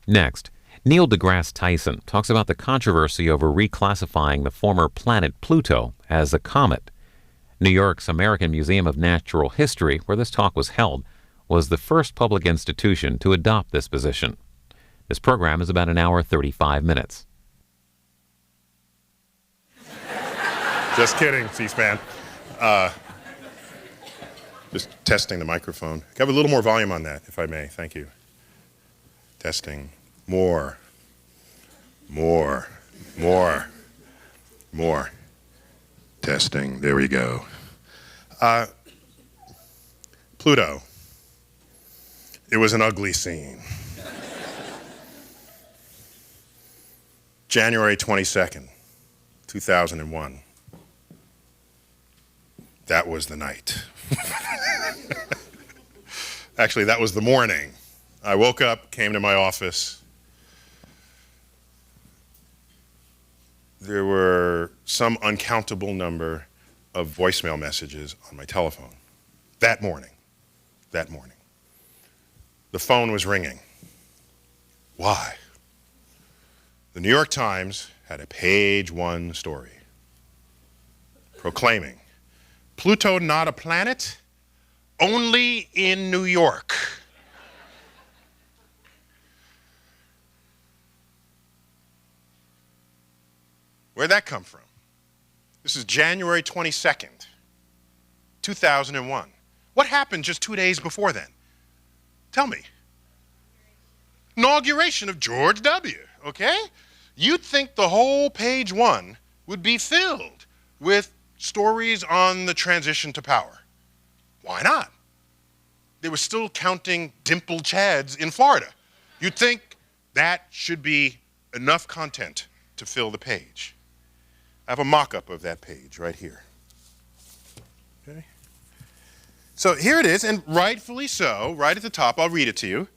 Next, Neil deGrasse Tyson talks about the controversy over reclassifying the former planet Pluto as a comet. New York's American Museum of Natural History, where this talk was held, was the first public institution to adopt this position. This program is about an hour 35 minutes. Just kidding, C-SPAN. Just testing the microphone. Can I have a little more volume on that, if I may? Thank you. Testing. More. Testing. There we go. Pluto. It was an ugly scene. January 22nd, 2001. That was the night. Actually, that was the morning. I woke up, came to my office. There were some uncountable number of voicemail messages on my telephone. That morning. The phone was ringing. Why? The New York Times had a page 1 story proclaiming, Pluto not a planet, only in New York. Where'd that come from? This is January 22nd, 2001. What happened just 2 days before then? Tell me. Inauguration of George W., okay? You'd think the whole page 1 would be filled with stories on the transition to power. Why not? They were still counting dimpled chads in Florida. You'd think that should be enough content to fill the page. I have a mock-up of that page right here. Okay? So here it is, and rightfully so, right at the top, I'll read it to you.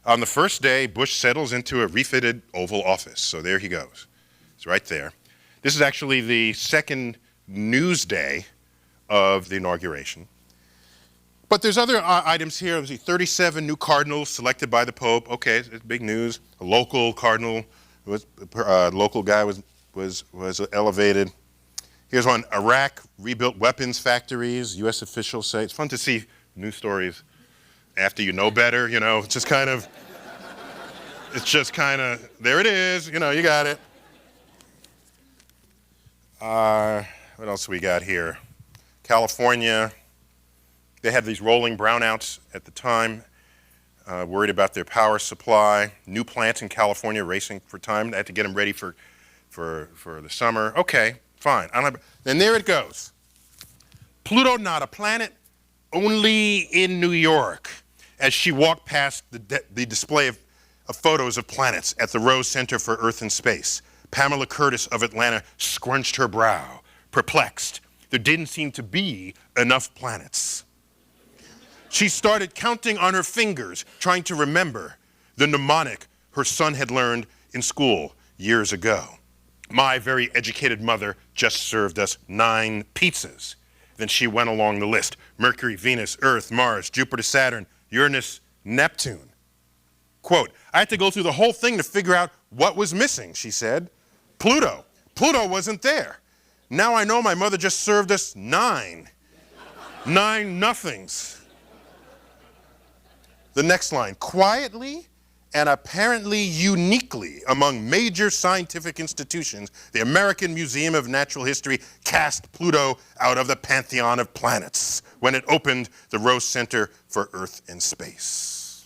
On the first day, Bush settles into a refitted Oval Office. So there he goes. It's right there. This is actually the second news day of the inauguration. But there's other items here. Let's see, 37 new cardinals selected by the Pope. Okay, it's big news. A local cardinal, local guy was elevated. Here's one, Iraq rebuilt weapons factories. U.S. officials say, it's fun to see news stories after you know better, you know, it's just kind of, there it is, you know, you got it. What else we got here? California, they had these rolling brownouts at the time, worried about their power supply. New plants in California racing for time. They had to get them ready for the summer. Okay, fine. And there it goes. Pluto not a planet, only in New York. As she walked past the display of photos of planets at the Rose Center for Earth and Space, Pamela Curtis of Atlanta scrunched her brow, perplexed. There didn't seem to be enough planets. She started counting on her fingers, trying to remember the mnemonic her son had learned in school years ago. My very educated mother just served us 9 pizzas. Then she went along the list. Mercury, Venus, Earth, Mars, Jupiter, Saturn, Uranus, Neptune. Quote, I had to go through the whole thing to figure out what was missing, she said. Pluto. Pluto wasn't there. Now I know my mother just served us 9. 9 nothings. The next line, quietly and apparently uniquely among major scientific institutions, the American Museum of Natural History cast Pluto out of the pantheon of planets when it opened the Rose Center for Earth and Space.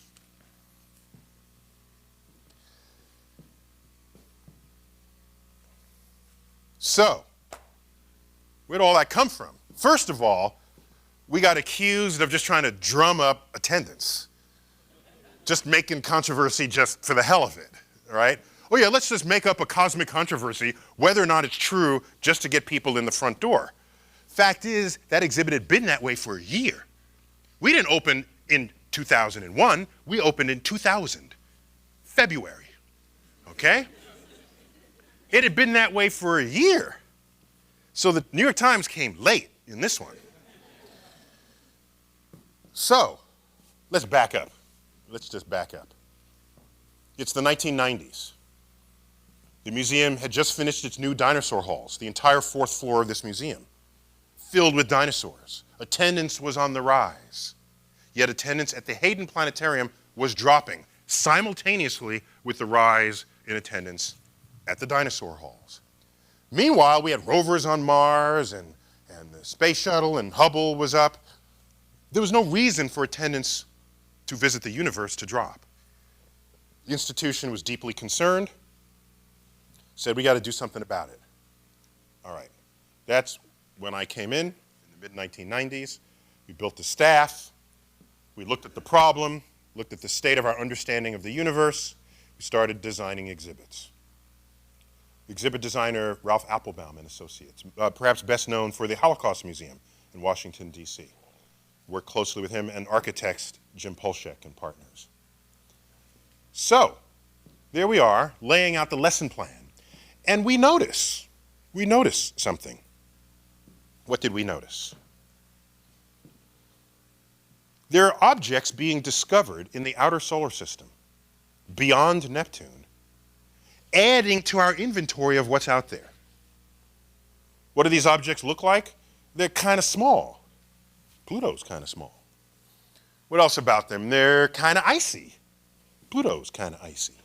So, where'd all that come from? First of all, we got accused of just trying to drum up attendance. Just making controversy just for the hell of it, right? Oh yeah, let's just make up a cosmic controversy, whether or not it's true, just to get people in the front door. Fact is, that exhibit had been that way for a year. We didn't open in 2001, we opened in 2000, February, okay? It had been that way for a year. So the New York Times came late in this one. So, let's back up. Let's just back up. It's the 1990s. The museum had just finished its new dinosaur halls, the entire fourth floor of this museum, filled with dinosaurs. Attendance was on the rise. Yet attendance at the Hayden Planetarium was dropping simultaneously with the rise in attendance at the dinosaur halls. Meanwhile, we had rovers on Mars and the space shuttle and Hubble was up. There was no reason for attendance to visit the universe to drop. The institution was deeply concerned, said we got to do something about it. All right, that's when I came in the mid-1990s. We built a staff, we looked at the problem, looked at the state of our understanding of the universe, we started designing exhibits. Exhibit designer Ralph Applebaum and Associates, perhaps best known for the Holocaust Museum in Washington, D.C. Worked closely with him, and architects Jim Polshek and partners. So, there we are, laying out the lesson plan. And we notice something. What did we notice? There are objects being discovered in the outer solar system, beyond Neptune, adding to our inventory of what's out there. What do these objects look like? They're kind of small. Pluto's kind of small. What else about them? They're kind of icy. Pluto's kind of icy.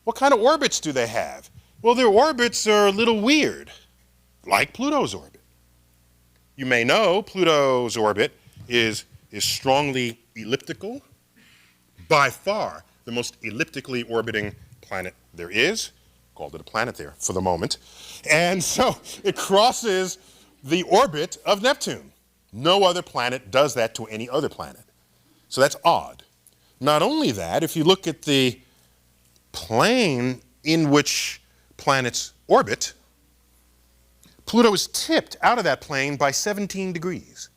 What kind of orbits do they have? Well, their orbits are a little weird, like Pluto's orbit. You may know Pluto's orbit is strongly elliptical, by far the most elliptically orbiting planet there is. Called it a planet there for the moment. And so it crosses the orbit of Neptune. No other planet does that to any other planet. So that's odd. Not only that, if you look at the plane in which planets orbit, Pluto is tipped out of that plane by 17 degrees.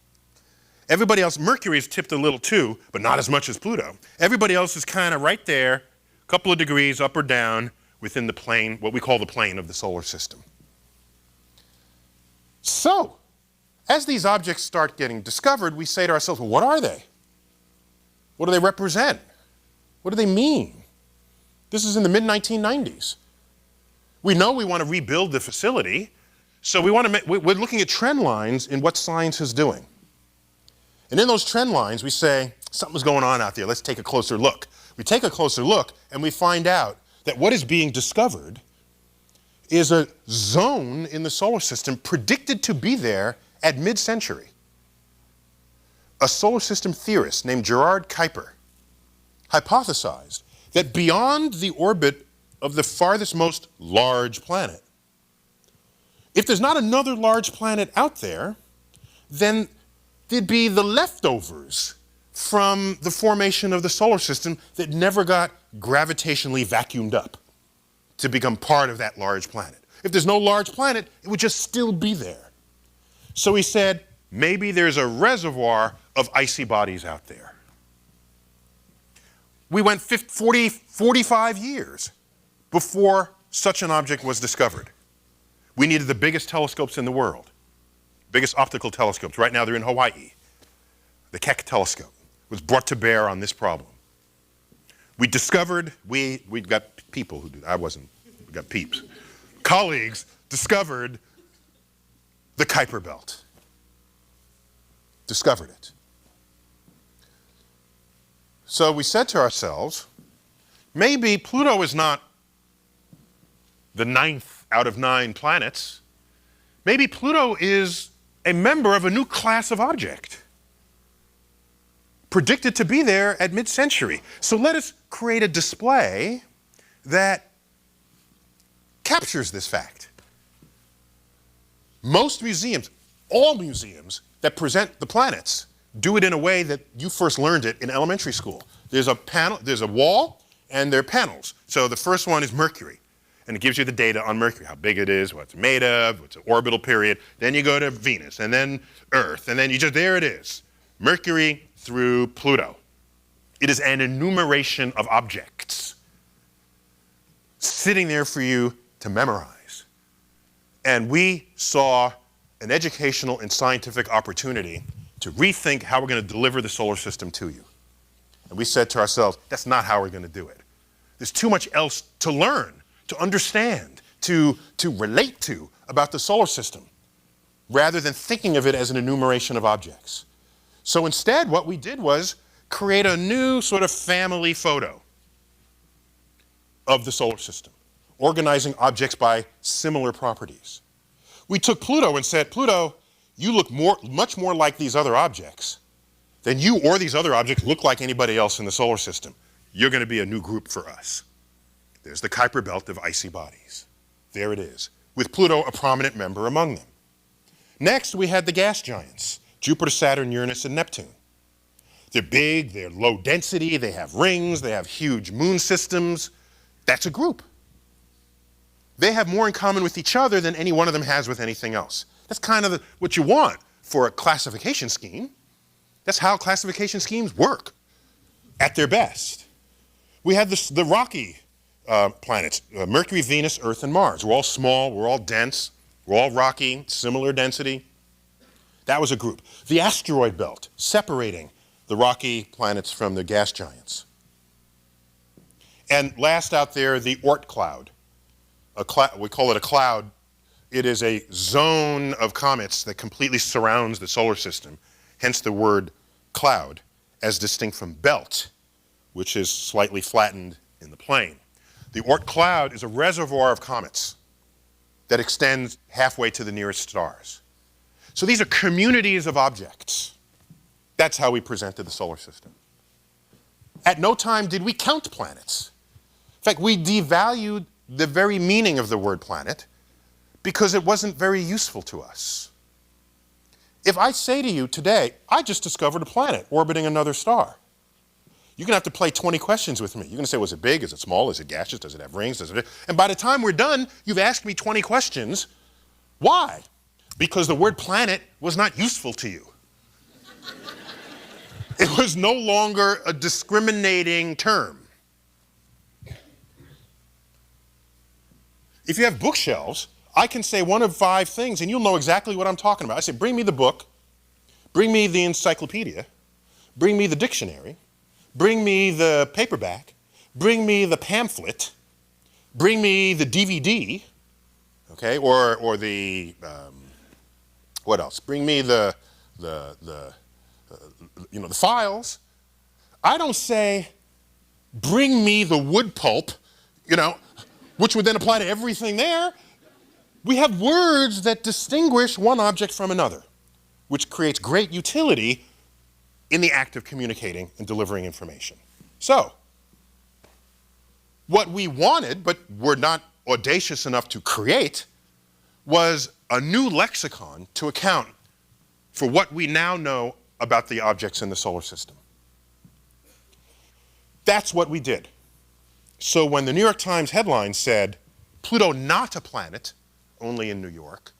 Everybody else, Mercury is tipped a little too, but not as much as Pluto. Everybody else is kind of right there, a couple of degrees up or down within the plane, what we call the plane of the solar system. So, as these objects start getting discovered, we say to ourselves, well, what are they? What do they represent? What do they mean? This is in the mid-1990s. We know we want to rebuild the facility, so we're looking at trend lines in what science is doing. And in those trend lines, we say, something's going on out there, let's take a closer look. We take a closer look, and we find out that what is being discovered is a zone in the solar system predicted to be there at mid-century. A solar system theorist named Gerard Kuiper hypothesized that beyond the orbit of the farthest most large planet, if there's not another large planet out there, then there'd be the leftovers from the formation of the solar system that never got gravitationally vacuumed up to become part of that large planet. If there's no large planet, it would just still be there. So he said, maybe there's a reservoir of icy bodies out there. We went 45 years before such an object was discovered. We needed the biggest telescopes in the world, biggest optical telescopes. Right now they're in Hawaii. The Keck telescope was brought to bear on this problem. We discovered, we got people who do, I wasn't, we got peeps. Colleagues discovered the Kuiper belt. Discovered it. So we said to ourselves, maybe Pluto is not the 9th out of 9 planets. Maybe Pluto is a member of a new class of object, predicted to be there at mid-century. So let us create a display that captures this fact. Most museums, all museums that present the planets, do it in a way that you first learned it in elementary school. There's a panel, there's a wall, and there are panels. So the first one is Mercury, and it gives you the data on Mercury, how big it is, what it's made of, what's the orbital period. Then you go to Venus, and then Earth, and then you just, there it is. Mercury through Pluto. It is an enumeration of objects sitting there for you to memorize. And we saw an educational and scientific opportunity to rethink how we're going to deliver the solar system to you. And we said to ourselves, that's not how we're going to do it. There's too much else to learn, to understand, to relate to about the solar system, rather than thinking of it as an enumeration of objects. So instead, what we did was create a new sort of family photo of the solar system, organizing objects by similar properties. We took Pluto and said, Pluto, you look much more like these other objects than you or these other objects look like anybody else in the solar system. You're going to be a new group for us. There's the Kuiper belt of icy bodies. There it is, with Pluto a prominent member among them. Next, we had the gas giants, Jupiter, Saturn, Uranus, and Neptune. They're big, they're low density, they have rings, they have huge moon systems. That's a group. They have more in common with each other than any one of them has with anything else. That's kind of what you want for a classification scheme. That's how classification schemes work at their best. We had the rocky planets, Mercury, Venus, Earth, and Mars. We're all small, we're all dense, we're all rocky, similar density. That was a group. The asteroid belt, separating the rocky planets from the gas giants. And last out there, the Oort cloud. We call it a cloud. It is a zone of comets that completely surrounds the solar system, hence the word cloud, as distinct from belt, which is slightly flattened in the plane. The Oort cloud is a reservoir of comets that extends halfway to the nearest stars. So these are communities of objects. That's how we presented the solar system. At no time did we count planets. In fact, we devalued the very meaning of the word planet because it wasn't very useful to us. If I say to you today, I just discovered a planet orbiting another star, you're going to have to play 20 questions with me. You're going to say, was it big? Is it small? Is it gaseous? Does it have rings? Does it? And by the time we're done, you've asked me 20 questions. Why? Because the word planet was not useful to you. It was no longer a discriminating term. If you have bookshelves, I can say one of 5 things and you'll know exactly what I'm talking about. I say, bring me the book, bring me the encyclopedia, bring me the dictionary, bring me the paperback, bring me the pamphlet, bring me the DVD, okay, or the, what else? Bring me the files. I don't say, bring me the wood pulp, which would then apply to everything there. We have words that distinguish one object from another, which creates great utility in the act of communicating and delivering information. So, what we wanted, but were not audacious enough to create, was a new lexicon to account for what we now know about the objects in the solar system. That's what we did. So when the New York Times headline said, Pluto not a planet, only in New York,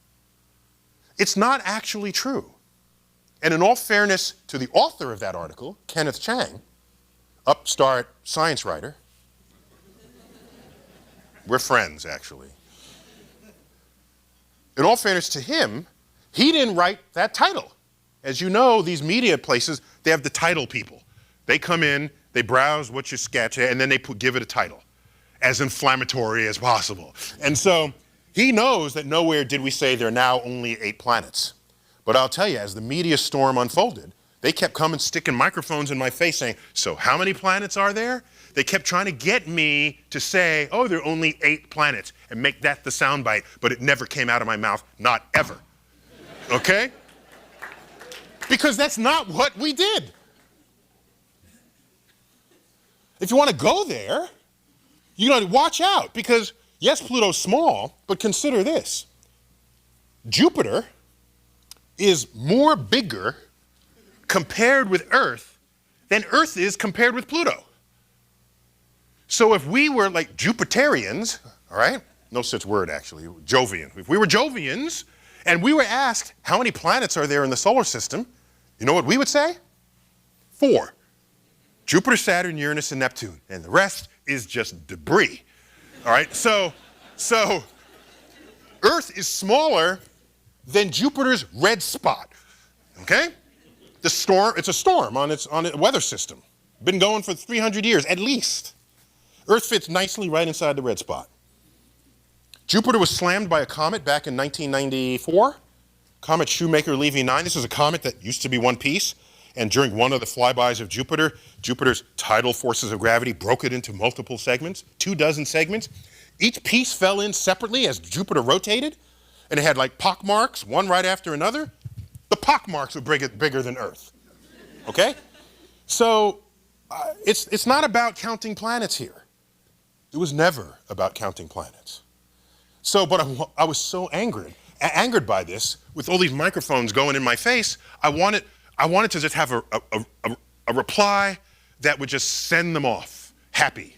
it's not actually true. And in all fairness to the author of that article, Kenneth Chang, upstart science writer, we're friends actually. In all fairness to him, he didn't write that title. As you know, these media places, they have the title people. They come in, they browse what you sketch, and then they give it a title, as inflammatory as possible. And so he knows that nowhere did we say there are now only 8 planets. But I'll tell you, as the media storm unfolded, they kept coming, sticking microphones in my face saying, so how many planets are there? They kept trying to get me to say, oh, there are only 8 planets, and make that the soundbite, but it never came out of my mouth, not ever. Okay? Because that's not what we did. If you want to go there, you got to watch out, because yes, Pluto's small, but consider this. Jupiter is more bigger compared with Earth than Earth is compared with Pluto. So if we were like Jupiterians, all right, no such word actually, Jovian. If we were Jovians and we were asked how many planets are there in the solar system, you know what we would say? 4. Jupiter, Saturn, Uranus, and Neptune, and the rest is just debris. All right, so Earth is smaller than Jupiter's red spot. Okay, it's a storm on its weather system. Been going for 300 years at least. Earth fits nicely right inside the red spot. Jupiter was slammed by a comet back in 1994. Comet Shoemaker-Levy 9. This is a comet that used to be one piece, and during one of the flybys of Jupiter, Jupiter's tidal forces of gravity broke it into multiple segments, 24 segments. Each piece fell in separately as Jupiter rotated, and it had like pock marks, one right after another. The pock marks were bigger than Earth, okay? So it's not about counting planets here. It was never about counting planets. So, but I was so angered by this, with all these microphones going in my face. I wanted to just have a reply that would just send them off happy.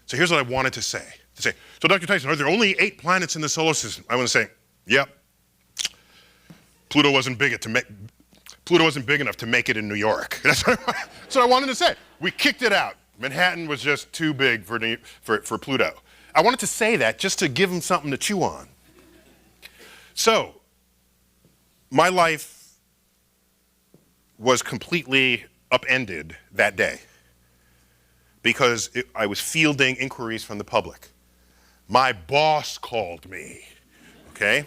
So here's what I wanted to say. So Dr. Tyson, are there only 8 planets in the solar system? I want to say, yep. Pluto wasn't big enough to make it in New York. That's what I wanted to say. We kicked it out. Manhattan was just too big for Pluto. I wanted to say that just to give them something to chew on. So, my life was completely upended that day because I was fielding inquiries from the public. My boss called me, okay?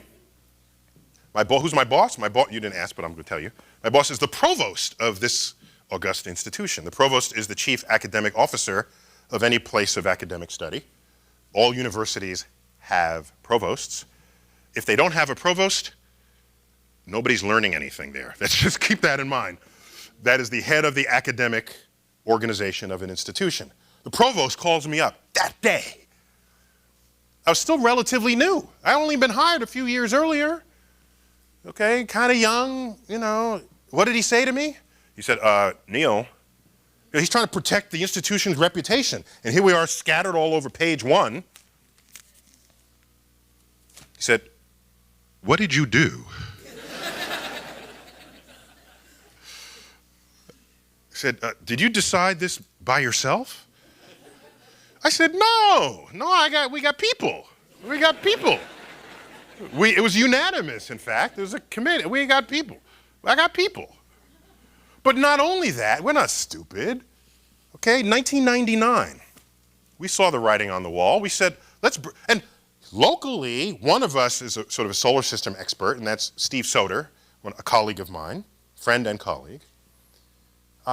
Who's my boss? You didn't ask, but I'm going to tell you. My boss is the provost of this august institution. The provost is the chief academic officer of any place of academic study. All universities have provosts. If they don't have a provost, nobody's learning anything there. Let's just keep that in mind. That is the head of the academic organization of an institution. The provost calls me up that day. I was still relatively new. I'd only been hired a few years earlier. Okay, kind of young, you know. What did he say to me? He said, Neil, he's trying to protect the institution's reputation. And here we are scattered all over page 1. He said, what did you do? He said, did you decide this by yourself? I said, no, we got people. We got people. It was unanimous, in fact. There was a committee. We got people. I got people. But not only that, we're not stupid. Okay, 1999, we saw the writing on the wall. We said, and locally, one of us is sort of a solar system expert, and that's Steve Soder, a colleague of mine, friend and colleague.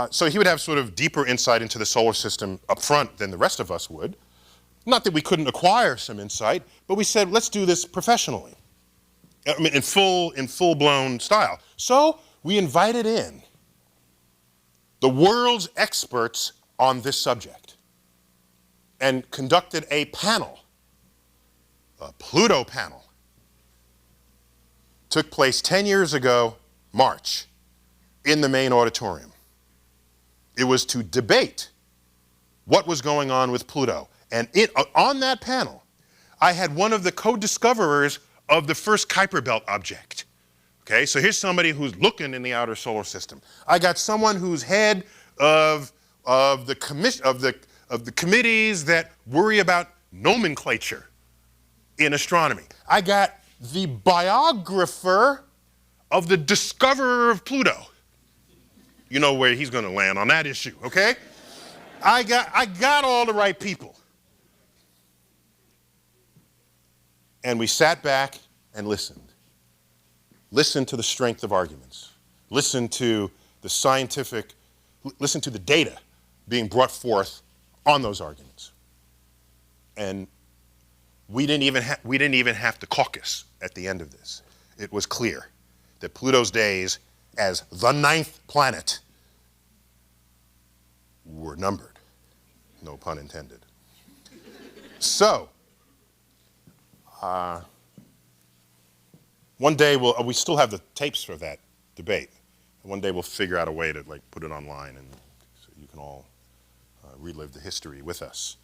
So he would have sort of deeper insight into the solar system up front than the rest of us would. Not that we couldn't acquire some insight, but we said, let's do this professionally. I mean, in full-blown style. So we invited in the world's experts on this subject and conducted a panel, a Pluto panel. Took place 10 years ago, March, in the main auditorium. It was to debate what was going on with Pluto. And on that panel, I had one of the co-discoverers of the first Kuiper Belt object. Okay, so here's somebody who's looking in the outer solar system. I got someone who's head of the committees that worry about nomenclature in astronomy. I got the biographer of the discoverer of Pluto. You know where he's going to land on that issue, okay? I got all the right people. And we sat back and listened. Listened to the strength of arguments. Listened to the data being brought forth on those arguments. And we didn't even have to caucus at the end of this. It was clear that Pluto's days as the 9th planet were numbered. No pun intended. So, one day we still have the tapes for that debate. One day we'll figure out a way to put it online, and so you can all relive the history with us.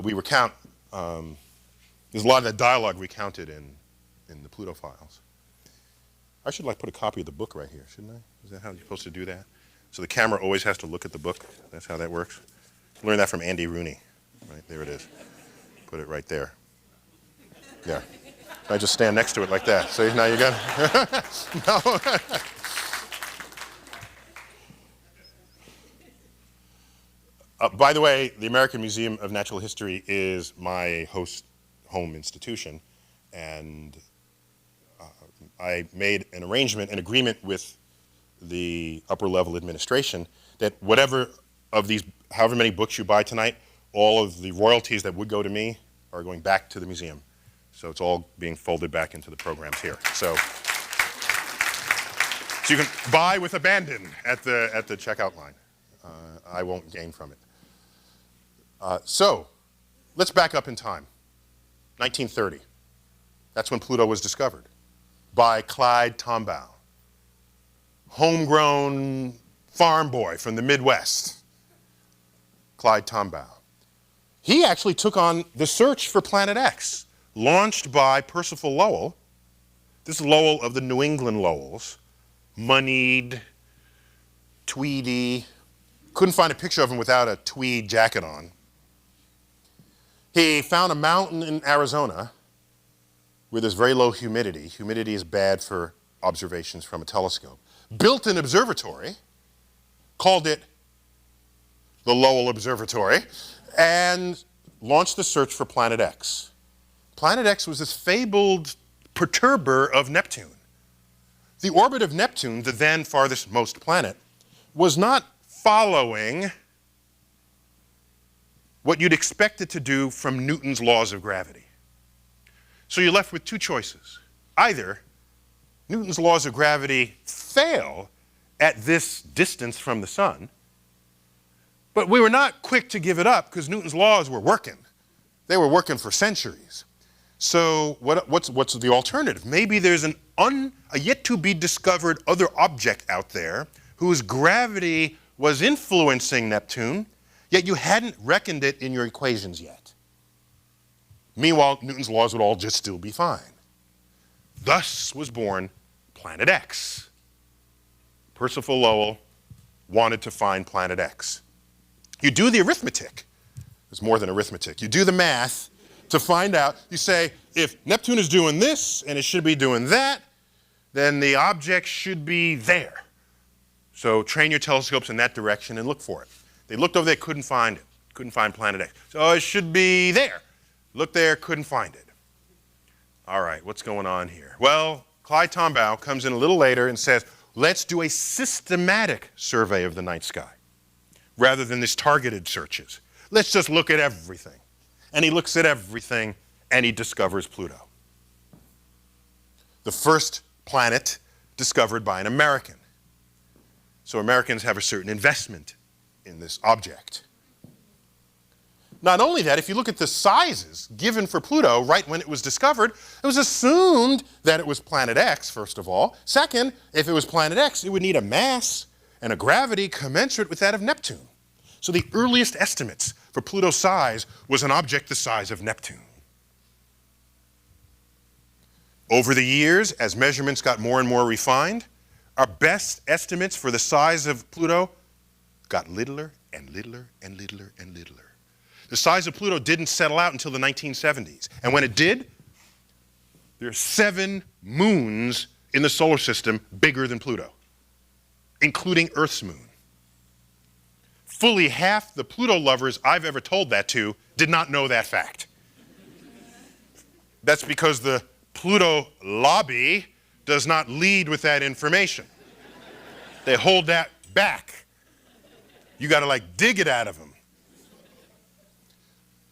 We recount. There's a lot of that dialogue recounted in the Pluto Files. I should put a copy of the book right here, shouldn't I? Is that how you're supposed to do that? So the camera always has to look at the book. That's how that works. Learned that from Andy Rooney. Right there it is. Put it right there. Yeah. I just stand next to it like that. See, now you got it. No. By the way, the American Museum of Natural History is my host home institution, and I made an arrangement, an agreement with the upper level administration that whatever of these, however many books you buy tonight, all of the royalties that would go to me are going back to the museum. So it's all being folded back into the programs here. So you can buy with abandon at the checkout line. I won't gain from it. So let's back up in time. 1930. That's when Pluto was discovered by Clyde Tombaugh, homegrown farm boy from the Midwest. Clyde Tombaugh. He actually took on the search for Planet X, launched by Percival Lowell. This is Lowell of the New England Lowells, moneyed, tweedy. Couldn't find a picture of him without a tweed jacket on. He found a mountain in Arizona where there's very low humidity. Humidity is bad for observations from a telescope. Built an observatory, called it the Lowell Observatory, and launched the search for Planet X. Planet X was this fabled perturber of Neptune. The orbit of Neptune, the then farthest most planet, was not following what you'd expect it to do from Newton's laws of gravity. So you're left with two choices. Either Newton's laws of gravity fail at this distance from the sun, but we were not quick to give it up because Newton's laws were working. They were working for centuries. So what's the alternative? Maybe there's a yet to be discovered other object out there whose gravity was influencing Neptune, yet you hadn't reckoned it in your equations yet. Meanwhile, Newton's laws would all just still be fine. Thus was born Planet X. Percival Lowell wanted to find Planet X. You do the arithmetic. It's more than arithmetic. You do the math to find out. You say, if Neptune is doing this and it should be doing that, then the object should be there. So train your telescopes in that direction and look for it. They looked over there, couldn't find it. Couldn't find Planet X. So it should be there. Looked there, couldn't find it. All right, what's going on here? Well, Clyde Tombaugh comes in a little later and says, let's do a systematic survey of the night sky rather than these targeted searches. Let's just look at everything. And he looks at everything and he discovers Pluto. The first planet discovered by an American. So Americans have a certain investment in this object. Not only that, if you look at the sizes given for Pluto right when it was discovered, it was assumed that it was Planet X, first of all. Second, if it was Planet X, it would need a mass and a gravity commensurate with that of Neptune. So the earliest estimates for Pluto's size was an object the size of Neptune. Over the years, as measurements got more and more refined, our best estimates for the size of Pluto got littler and littler and littler and littler. The size of Pluto didn't settle out until the 1970s. And when it did, there are 7 moons in the solar system bigger than Pluto, including Earth's moon. Fully half the Pluto lovers I've ever told that to did not know that fact. That's because the Pluto lobby does not lead with that information. They hold that back. You got to like dig it out of them.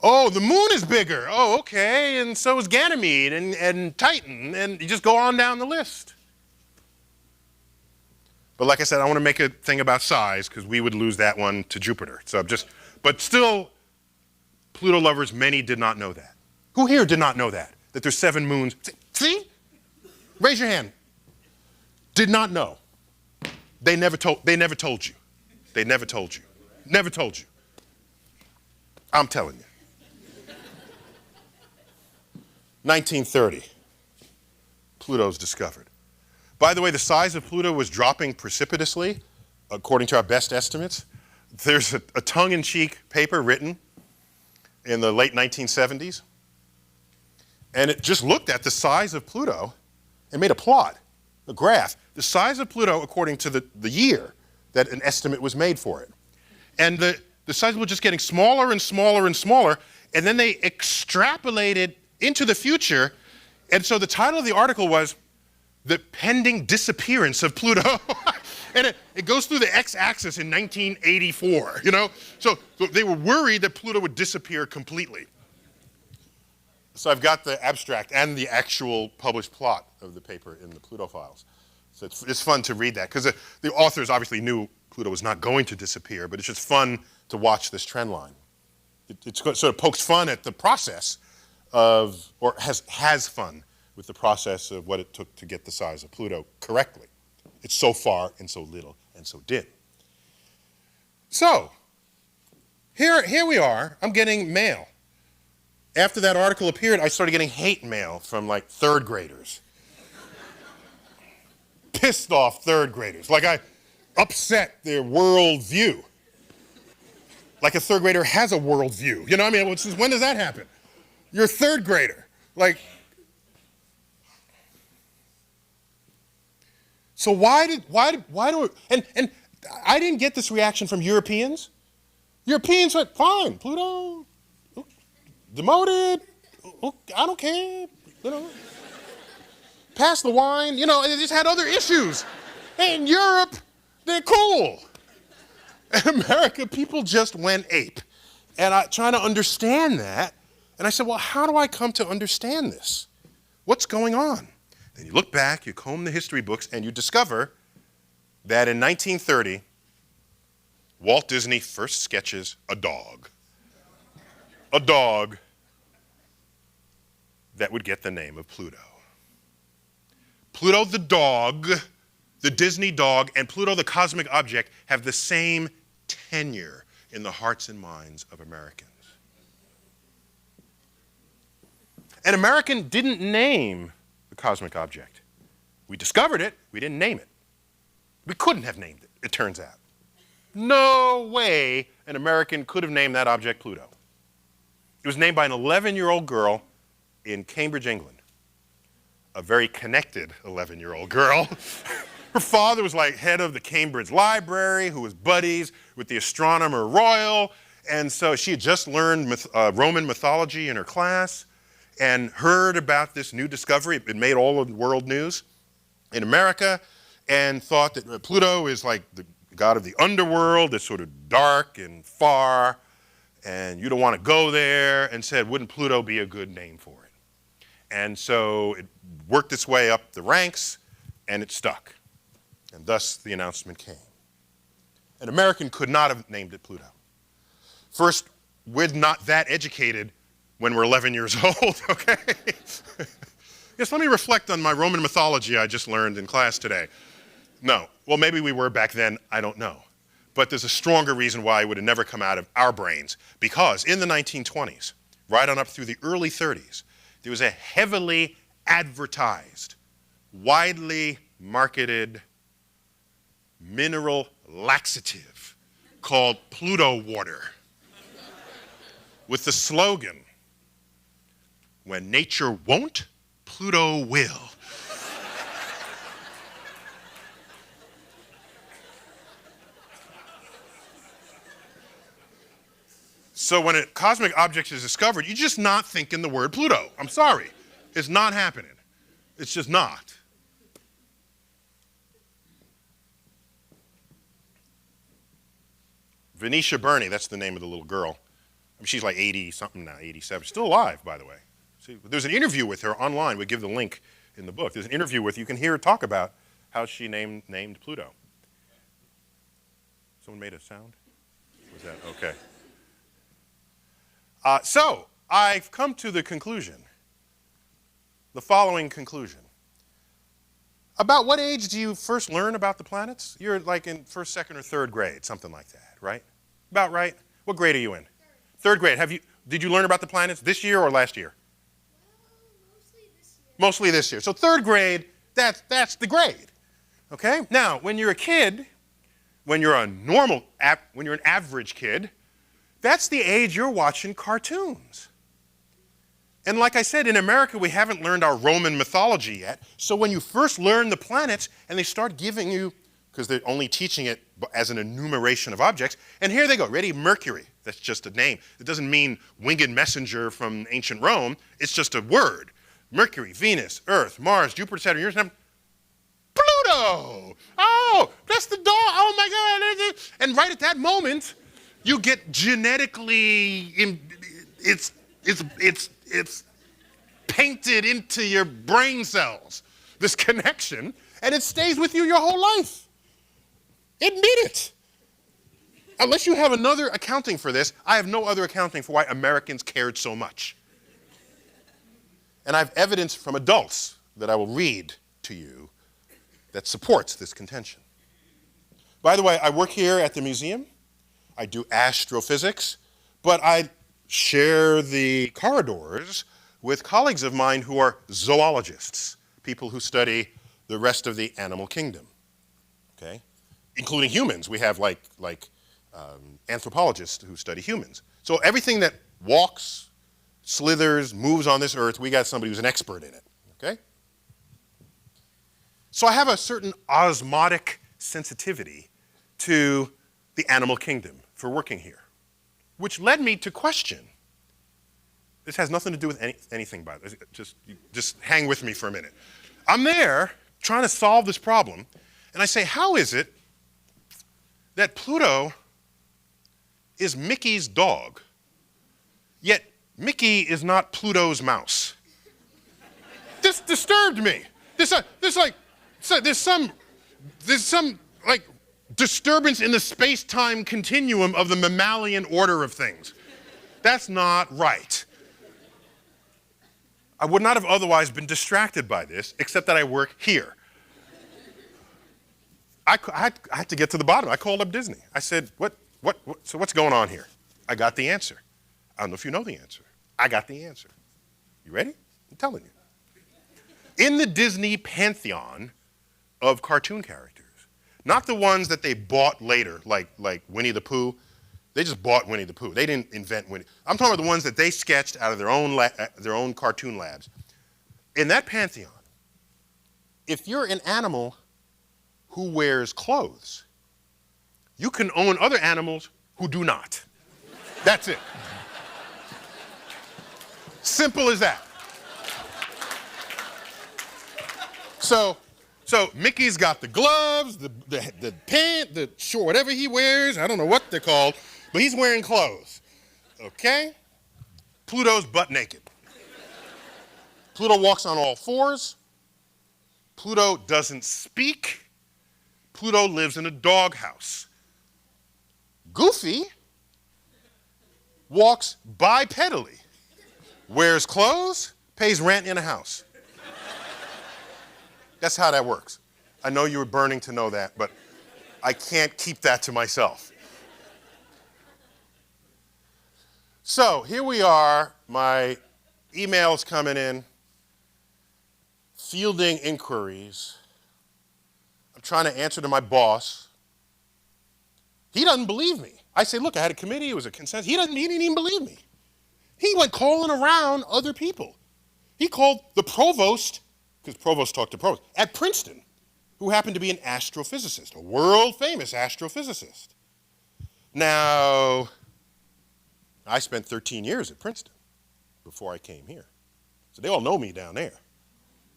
Oh, the moon is bigger. Oh, okay, and so is Ganymede and Titan, and you just go on down the list. But like I said, I want to make a thing about size because we would lose that one to Jupiter. But still, Pluto lovers, many did not know that. Who here did not know that there's 7 moons? See? Raise your hand. Did not know. They never told you. They never told you. Never told you. I'm telling you. 1930, Pluto's discovered. By the way, the size of Pluto was dropping precipitously, according to our best estimates. There's a tongue-in-cheek paper written in the late 1970s, and it just looked at the size of Pluto and made a plot, a graph, the size of Pluto according to the year that an estimate was made for it. And the The size was just getting smaller and smaller and smaller, and then they extrapolated into the future, and so the title of the article was The Pending Disappearance of Pluto. And it goes through the x-axis in 1984, you know? So they were worried that Pluto would disappear completely. So I've got the abstract and the actual published plot of the paper in the Pluto Files. So it's fun to read that, because the authors obviously knew Pluto was not going to disappear, but it's just fun to watch this trend line. It sort of pokes fun at the process of, or has fun with the process of what it took to get the size of Pluto correctly. It's so far and so little and so dim. So, here we are. I'm getting mail. After that article appeared, I started getting hate mail from like third graders. Pissed off third graders. Like I upset their worldview. Like a third grader has a worldview. You know what I mean? Since when does that happen? You're a third grader. Like, so why do, and I didn't get this reaction from Europeans. Europeans went, fine, Pluto, demoted, I don't care, you know. Pass the wine, you know, they just had other issues. In Europe, they're cool. In America, people just went ape. And I trying to understand that, and I said, well, how do I come to understand this? What's going on? Then you look back, you comb the history books, and you discover that in 1930, Walt Disney first sketches a dog. A dog that would get the name of Pluto. Pluto the dog, the Disney dog, and Pluto the cosmic object have the same tenure in the hearts and minds of Americans. An American didn't name the cosmic object. We discovered it, we didn't name it. We couldn't have named it, it turns out. No way an American could have named that object Pluto. It was named by an 11-year-old girl in Cambridge, England. A very connected 11-year-old girl. Her father was like head of the Cambridge Library, who was buddies with the astronomer royal, and so she had just learned Roman mythology in her class and heard about this new discovery. It made all of the world news in America, and thought that Pluto is like the god of the underworld. It's sort of dark and far, and you don't want to go there, and said, wouldn't Pluto be a good name for it? And so it worked its way up the ranks, and it stuck. And thus the announcement came. An American could not have named it Pluto. First, we're not that educated when we're 11 years old, okay? Yes, let me reflect on my Roman mythology I just learned in class today. No, well, maybe we were back then, I don't know. But there's a stronger reason why it would have never come out of our brains. Because in the 1920s, right on up through the early 30s, there was a heavily advertised, widely marketed mineral laxative called Pluto water with the slogan, when nature won't, Pluto will. So when a cosmic object is discovered, you're just not thinking the word Pluto. I'm sorry. It's not happening. It's just not. Venetia Burney, that's the name of the little girl. I mean, she's like 80-something now, 87. Still alive, by the way. See, there's an interview with her online. We give the link in the book. There's an interview with her. You can hear her talk about how she named Pluto. Someone made a sound? Was that? Okay. So I've come to the conclusion, the following conclusion. About what age do you first learn about the planets? You're like in first, second, or third grade, something like that, right? About right? What grade are you in? Third grade. Did you learn about the planets this year or last year? Well, mostly this year. Mostly this year. So third grade, that's the grade. Okay? Now, when you're a kid, when you're an average kid, that's the age you're watching cartoons. And like I said, in America, we haven't learned our Roman mythology yet. So when you first learn the planets and they start giving you because they're only teaching it as an enumeration of objects. And here they go, ready? Mercury. That's just a name. It doesn't mean winged messenger from ancient Rome. It's just a word. Mercury, Venus, Earth, Mars, Jupiter, Saturn, Uranus, Neptune. Pluto! Oh, that's the dog. Oh my God. And right at that moment, you get genetically, it's painted into your brain cells, this connection, and it stays with you your whole life. Admit it. Unless you have another accounting for this, I have no other accounting for why Americans cared so much. And I have evidence from adults that I will read to you that supports this contention. By the way, I work here at the museum. I do astrophysics, but I share the corridors with colleagues of mine who are zoologists, people who study the rest of the animal kingdom, okay? Including humans. We have like anthropologists who study humans. So everything that walks, slithers, moves on this earth, we got somebody who's an expert in it, okay? So I have a certain osmotic sensitivity to the animal kingdom for working here, which led me to question. This has nothing to do with anything, by the way. Just hang with me for a minute. I'm there trying to solve this problem, and I say, how is it that Pluto is Mickey's dog, yet Mickey is not Pluto's mouse? This disturbed me. There's some like disturbance in the space-time continuum of the mammalian order of things. That's not right. I would not have otherwise been distracted by this, except that I work here. I had to get to the bottom. I called up Disney. I said, so what's going on here? I got the answer. I don't know if you know the answer. I got the answer. You ready? I'm telling you. In the Disney pantheon of cartoon characters, not the ones that they bought later, like Winnie the Pooh. They just bought Winnie the Pooh. They didn't invent Winnie. I'm talking about the ones that they sketched out of their own cartoon labs. In that pantheon, if you're an animal who wears clothes, you can own other animals who do not. That's it. Simple as that. So Mickey's got the gloves, the pant, the short, whatever he wears. I don't know what they're called, but he's wearing clothes. Okay? Pluto's butt naked. Pluto walks on all fours. Pluto doesn't speak. Pluto lives in a doghouse. Goofy walks bipedally, wears clothes, pays rent in a house. That's how that works. I know you were burning to know that, but I can't keep that to myself. So here we are, my emails coming in, fielding inquiries. I'm trying to answer to my boss. He doesn't believe me. I say, look, I had a committee, it was a consensus. He didn't even believe me. He went calling around other people. He called the provost, because provost talked to provost, at Princeton, who happened to be an astrophysicist, a world-famous astrophysicist. Now, I spent 13 years at Princeton before I came here. So they all know me down there.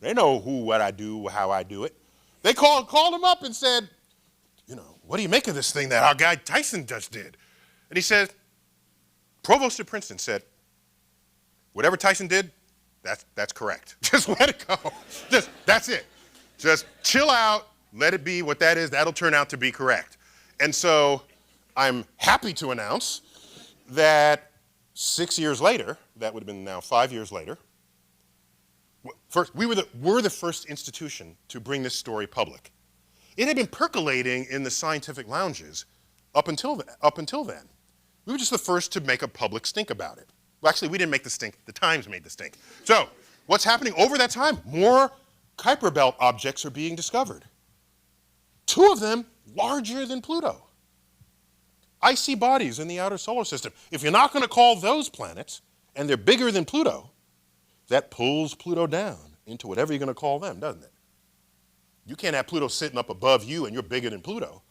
They know what I do, how I do it. They called him up and said, what do you make of this thing that our guy Tyson just did? And he said, provost at Princeton said, whatever Tyson did, that's correct. Just let it go. That's it. Just chill out, let it be what that is. That'll turn out to be correct. And so I'm happy to announce that 6 years later, that would have been now 5 years later, we're the first institution to bring this story public. It had been percolating in the scientific lounges up until then. We were just the first to make a public stink about it. Well, actually, we didn't make the stink. The Times made the stink. So what's happening over that time? More Kuiper Belt objects are being discovered. 2 of them larger than Pluto. Icy bodies in the outer solar system. If you're not going to call those planets, and they're bigger than Pluto, that pulls Pluto down into whatever you're going to call them, doesn't it? You can't have Pluto sitting up above you and you're bigger than Pluto.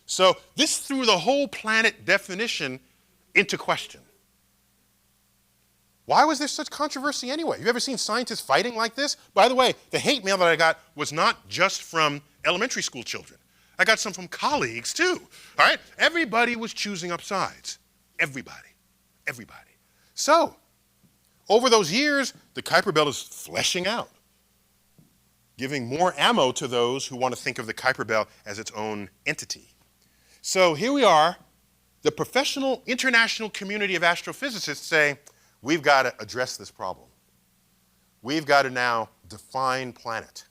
So this threw the whole planet definition into question. Why was there such controversy anyway? You ever seen scientists fighting like this? By the way, the hate mail that I got was not just from elementary school children. I got some from colleagues too, all right? Everybody was choosing up sides. Everybody. So, over those years, the Kuiper Belt is fleshing out, giving more ammo to those who want to think of the Kuiper Belt as its own entity. So here we are, the professional international community of astrophysicists say, we've got to address this problem. We've got to now define planet.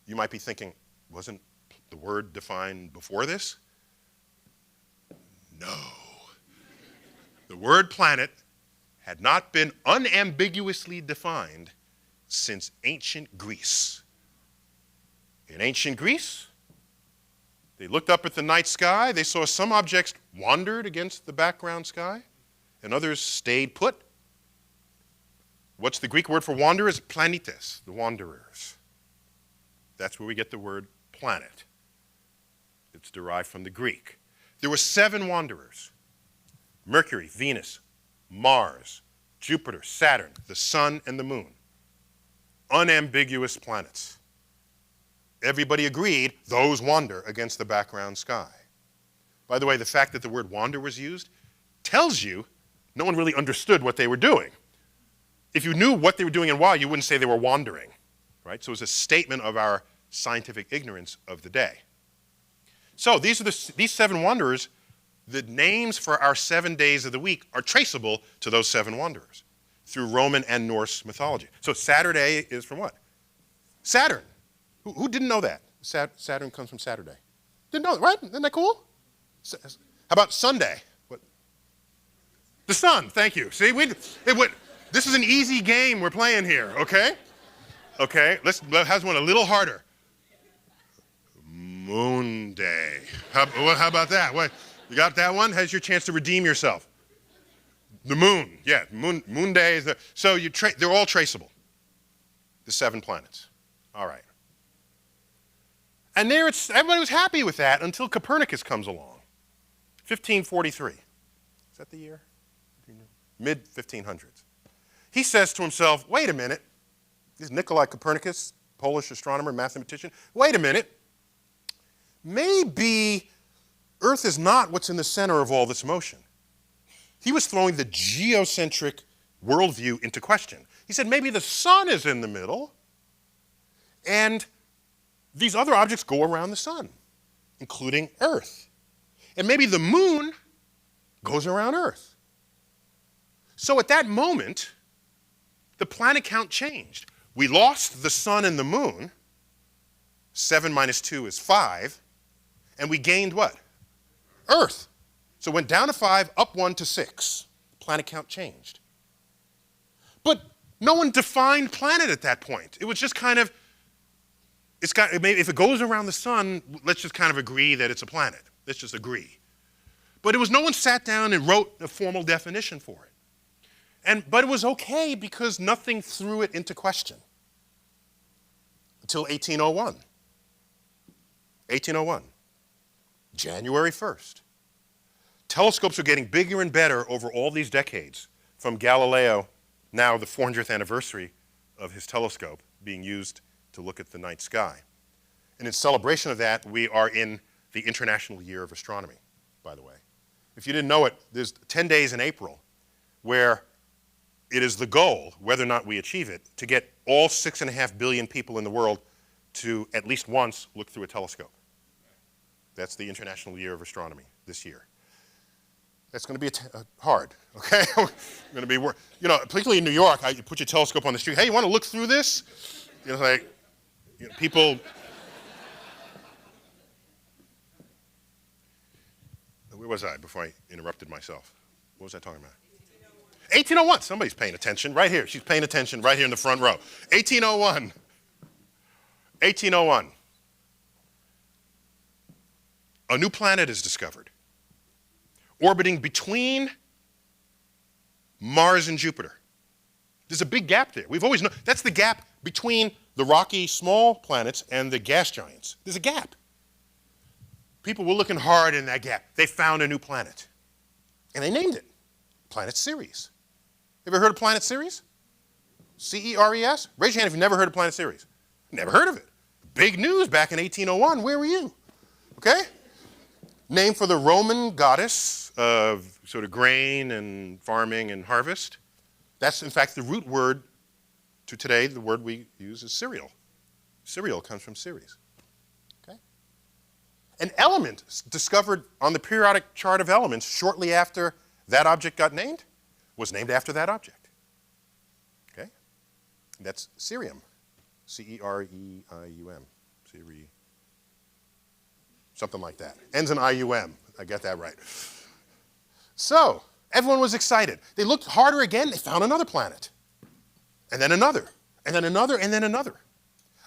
You might be thinking, wasn't the word defined before this? No. The word planet had not been unambiguously defined since ancient Greece. In ancient Greece, they looked up at the night sky, they saw some objects wandered against the background sky, and others stayed put. What's the Greek word for wanderers? Planetes, the wanderers. That's where we get the word planet. It's derived from the Greek. There were 7 wanderers: Mercury, Venus, Mars, Jupiter, Saturn, the Sun, and the Moon. Unambiguous planets. Everybody agreed those wander against the background sky. By the way, the fact that the word wander was used tells you no one really understood what they were doing. If you knew what they were doing and why, you wouldn't say they were wandering, right? So it was a statement of our scientific ignorance of the day. So these 7 wanderers. The names for our 7 days of the week are traceable to those 7 wanderers through Roman and Norse mythology. So Saturday is from what? Saturn. Who didn't know that? Saturn comes from Saturday. Didn't know that, right? Isn't that cool? How about Sunday? What? The sun, thank you. See, this is an easy game we're playing here, okay? Okay, let's have one a little harder. Moon Day. How about that? What? You got that one? Has your chance to redeem yourself. The moon, yeah, moon day is so they're all traceable, the 7 planets. All right. And everybody was happy with that until Copernicus comes along, 1543. Is that the year? Mid-1500s. He says to himself, wait a minute, this is Nikolai Copernicus, Polish astronomer, mathematician, wait a minute, maybe Earth is not what's in the center of all this motion. He was throwing the geocentric worldview into question. He said maybe the sun is in the middle, and these other objects go around the sun, including Earth. And maybe the moon goes around Earth. So at that moment, the planet count changed. We lost the sun and the moon. 7 minus 2 is 5. And we gained what? Earth. So it went down to 5, up 1 to 6. Planet count changed. But no one defined planet at that point. It was just kind of, if it goes around the sun, let's just kind of agree that it's a planet. Let's just agree. But no one sat down and wrote a formal definition for it. But it was okay because nothing threw it into question until 1801. 1801. January 1st. Telescopes are getting bigger and better over all these decades, from Galileo, now the 400th anniversary of his telescope being used to look at the night sky. And in celebration of that, we are in the International Year of Astronomy, by the way. If you didn't know it, there's 10 days in April where it is the goal, whether or not we achieve it, to get all 6.5 billion people in the world to at least once look through a telescope. That's the International Year of Astronomy this year. That's going to be hard, okay? Going to be, particularly in New York, you put your telescope on the street. Hey, you want to look through this? People. Where was I before I interrupted myself? What was I talking about? 1801. Somebody's paying attention right here. She's paying attention right here in the front row. 1801. 1801. A new planet is discovered, orbiting between Mars and Jupiter. There's a big gap there. We've always known that's the gap between the rocky small planets and the gas giants. There's a gap. People were looking hard in that gap. They found a new planet. And they named it Planet Ceres. Ever heard of Planet Ceres? C-E-R-E-S? Raise your hand if you've never heard of Planet Ceres. Never heard of it. Big news back in 1801. Where were you? Okay? Named for the Roman goddess of sort of grain and farming and harvest. That's, in fact, the root word to today. The word we use is cereal. Cereal comes from Ceres. Okay? An element discovered on the periodic chart of elements shortly after that object got named was named after that object. Okay? That's cerium. C-E-R-E-I-U-M. Cerium. Something like that. Ends in I-U-M. I got that right. So, everyone was excited. They looked harder again. They found another planet. And then another. And then another. And then another.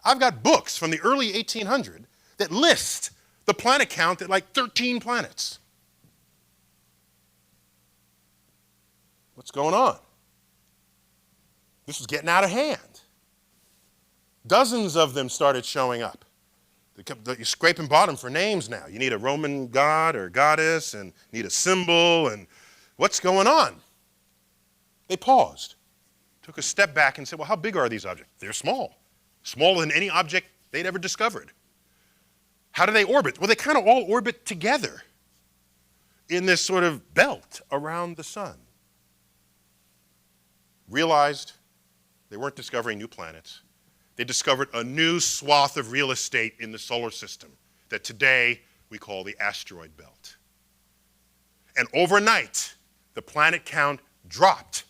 I've got books from the early 1800s that list the planet count at like 13 planets. What's going on? This was getting out of hand. Dozens of them started showing up. You're scraping bottom for names now. You need a Roman god or goddess and need a symbol and what's going on? They paused, took a step back and said, well, how big are these objects? They're small. Smaller than any object they'd ever discovered. How do they orbit? Well, they kind of all orbit together in this sort of belt around the sun. Realized they weren't discovering new planets. They discovered a new swath of real estate in the solar system that today we call the asteroid belt. And overnight, the planet count dropped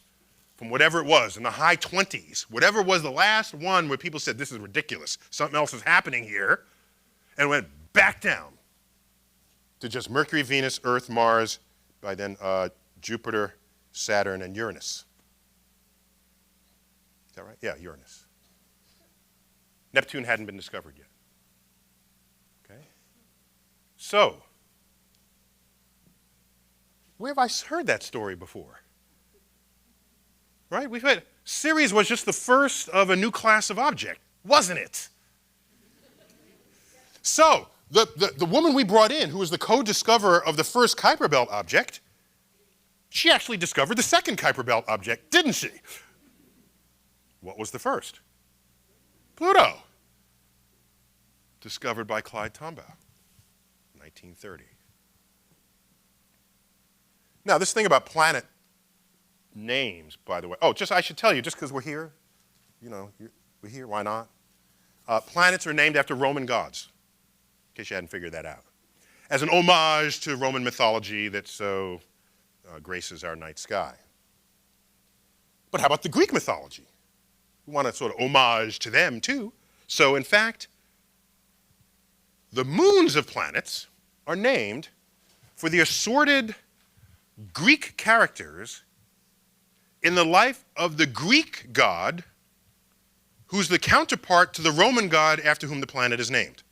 from whatever it was in the high 20s, whatever was the last one where people said, this is ridiculous, something else is happening here, and went back down to just Mercury, Venus, Earth, Mars, by then Jupiter, Saturn, and Uranus. Is that right? Yeah, Uranus. Neptune hadn't been discovered yet. Okay? So, where have I heard that story before? Right? We've had, Ceres was just the first of a new class of object, wasn't it? So, the woman we brought in, who was the co-discoverer of the first Kuiper Belt object, she actually discovered the second Kuiper Belt object, didn't she? What was the first? Pluto. Discovered by Clyde Tombaugh, 1930. Now, this thing about planet names, by the way. Oh, I should tell you, just because we're here, we're here, why not? Planets are named after Roman gods, in case you hadn't figured that out. As an homage to Roman mythology that so graces our night sky. But how about the Greek mythology? We want to sort of homage to them too. So in fact, the moons of planets are named for the assorted Greek characters in the life of the Greek god who's the counterpart to the Roman god after whom the planet is named.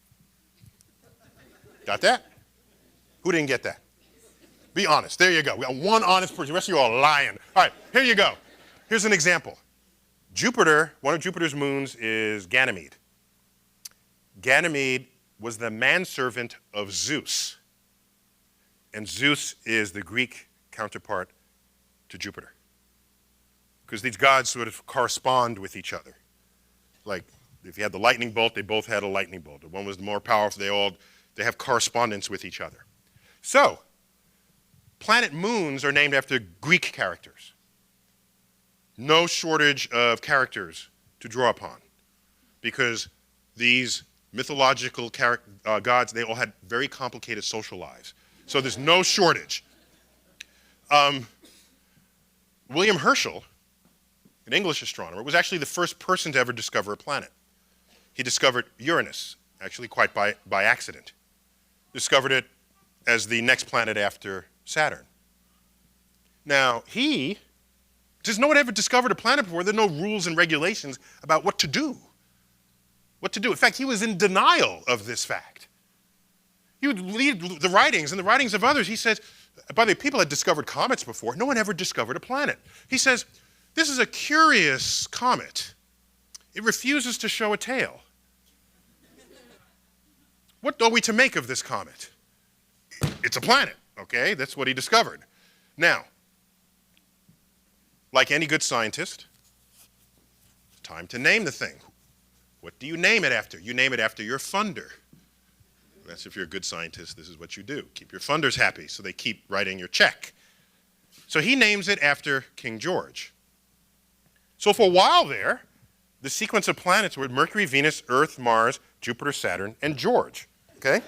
Got that? Who didn't get that? Be honest. There you go. We got one honest person. The rest of you are all lying. All right, here you go. Here's an example. Jupiter, one of Jupiter's moons is Ganymede. Ganymede was the manservant of Zeus. And Zeus is the Greek counterpart to Jupiter. Because these gods sort of correspond with each other. Like, if you had the lightning bolt, they both had a lightning bolt. If one was more powerful, they have correspondence with each other. So, planet moons are named after Greek characters. No shortage of characters to draw upon. Because these mythological gods, they all had very complicated social lives. So there's no shortage. William Herschel, an English astronomer, was actually the first person to ever discover a planet. He discovered Uranus, actually quite by accident. Discovered it as the next planet after Saturn. Now, no one ever discovered a planet before. There are no rules and regulations about what to do. What to do. In fact, he was in denial of this fact. He would read the writings, and the writings of others, he says, by the way, people had discovered comets before. No one ever discovered a planet. He says, This is a curious comet. It refuses to show a tail. What are we to make of this comet? It's a planet, okay? That's what he discovered. Now, like any good scientist, it's time to name the thing. What do you name it after? You name it after your funder. That's if you're a good scientist, this is what you do. Keep your funders happy so they keep writing your check. So he names it after King George. So for a while there, the sequence of planets were Mercury, Venus, Earth, Mars, Jupiter, Saturn, and George, okay?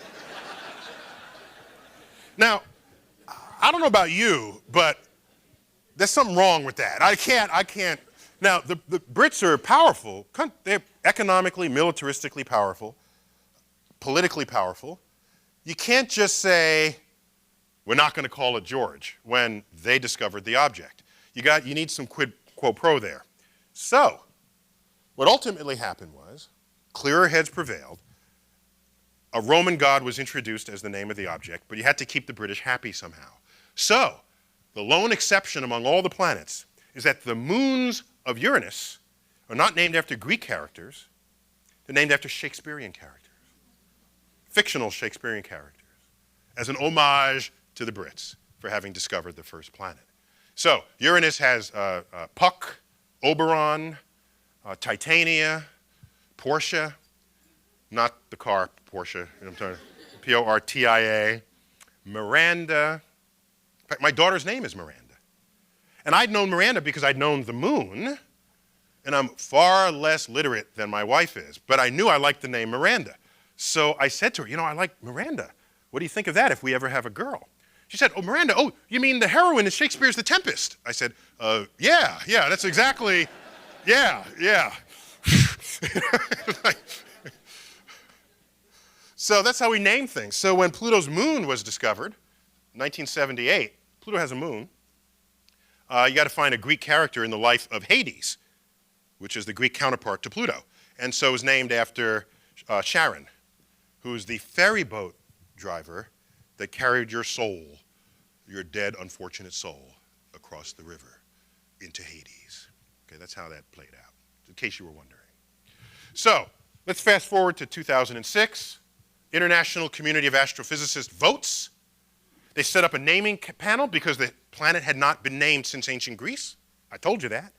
Now, I don't know about you, but there's something wrong with that. I can't. Now, the Brits are powerful. They're economically, militaristically powerful, politically powerful. You can't just say, we're not going to call it George when they discovered the object. You need some quid quo pro there. So, what ultimately happened was, clearer heads prevailed. A Roman god was introduced as the name of the object, but you had to keep the British happy somehow. So, the lone exception among all the planets is that the moons of Uranus are not named after Greek characters, they're named after Shakespearean characters, fictional Shakespearean characters, as an homage to the Brits for having discovered the first planet. So, Uranus has Puck, Oberon, Titania, Portia, not the car Porsche, I'm talking Portia, Miranda. In fact, my daughter's name is Miranda. And I'd known Miranda because I'd known the moon, and I'm far less literate than my wife is, but I knew I liked the name Miranda. So I said to her, I like Miranda. What do you think of that if we ever have a girl? She said, oh, Miranda, oh, you mean the heroine in Shakespeare's The Tempest? I said, yeah, that's exactly, yeah. So that's how we name things. So when Pluto's moon was discovered, 1978, Pluto has a moon. You got to find a Greek character in the life of Hades, which is the Greek counterpart to Pluto. And so it was named after Charon, who is the ferry boat driver that carried your soul, your dead, unfortunate soul, across the river into Hades. Okay, that's how that played out, in case you were wondering. So let's fast forward to 2006. International Community of Astrophysicists votes. They set up a naming panel because the planet had not been named since ancient Greece. I told you that.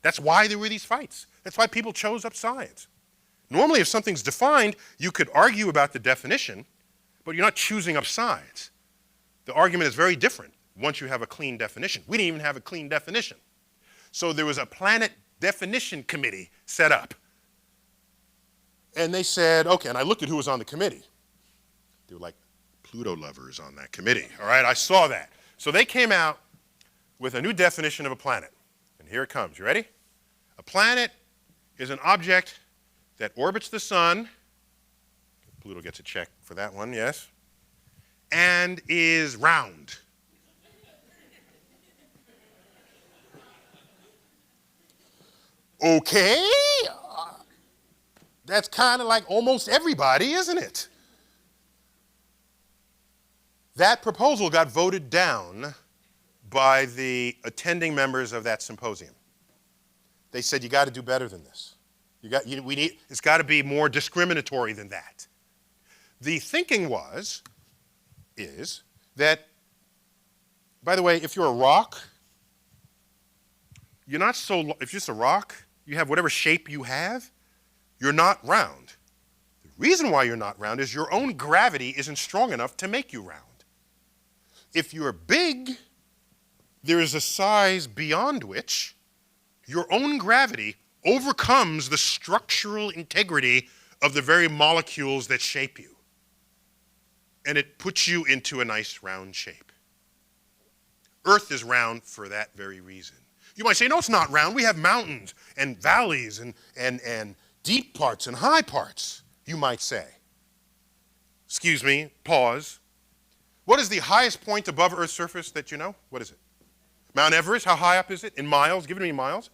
That's why there were these fights. That's why people chose up science. Normally, if something's defined, you could argue about the definition, but you're not choosing up sides. The argument is very different once you have a clean definition. We didn't even have a clean definition. So there was a planet definition committee set up. And they said, okay, and I looked at who was on the committee. There were like Pluto lovers on that committee, all right? I saw that. So they came out with a new definition of a planet. And here it comes. You ready? A planet is an object that orbits the sun. Pluto gets a check for that one, yes. And is round. Okay. That's kind of like almost everybody, isn't it? That proposal got voted down by the attending members of that symposium. They said, you got to do better than this. It's got to be more discriminatory than that. The thinking is that, by the way, if you're a rock, if you're just a rock, you have whatever shape you have, you're not round. The reason why you're not round is your own gravity isn't strong enough to make you round. If you're big, there is a size beyond which your own gravity overcomes the structural integrity of the very molecules that shape you. And it puts you into a nice round shape. Earth is round for that very reason. You might say, no, it's not round. We have mountains and valleys and deep parts and high parts, you might say. Excuse me, pause. What is the highest point above Earth's surface that you know? What is it? Mount Everest, how high up is it? In miles, give it to me in miles.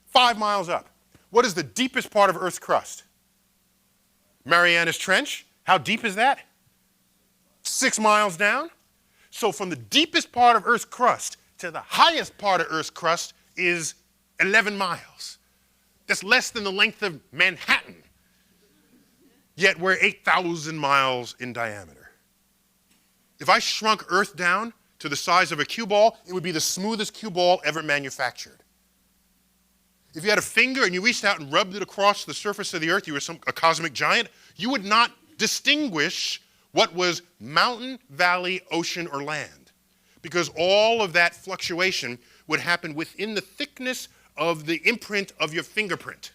5 miles up. What is the deepest part of Earth's crust? Marianas Trench, how deep is that? 6 miles down. So from the deepest part of Earth's crust to the highest part of Earth's crust is 11 miles. That's less than the length of Manhattan. Yet we're 8,000 miles in diameter. If I shrunk Earth down to the size of a cue ball, it would be the smoothest cue ball ever manufactured. If you had a finger and you reached out and rubbed it across the surface of the Earth, you were a cosmic giant, you would not distinguish what was mountain, valley, ocean, or land, because all of that fluctuation would happen within the thickness of the imprint of your fingerprint.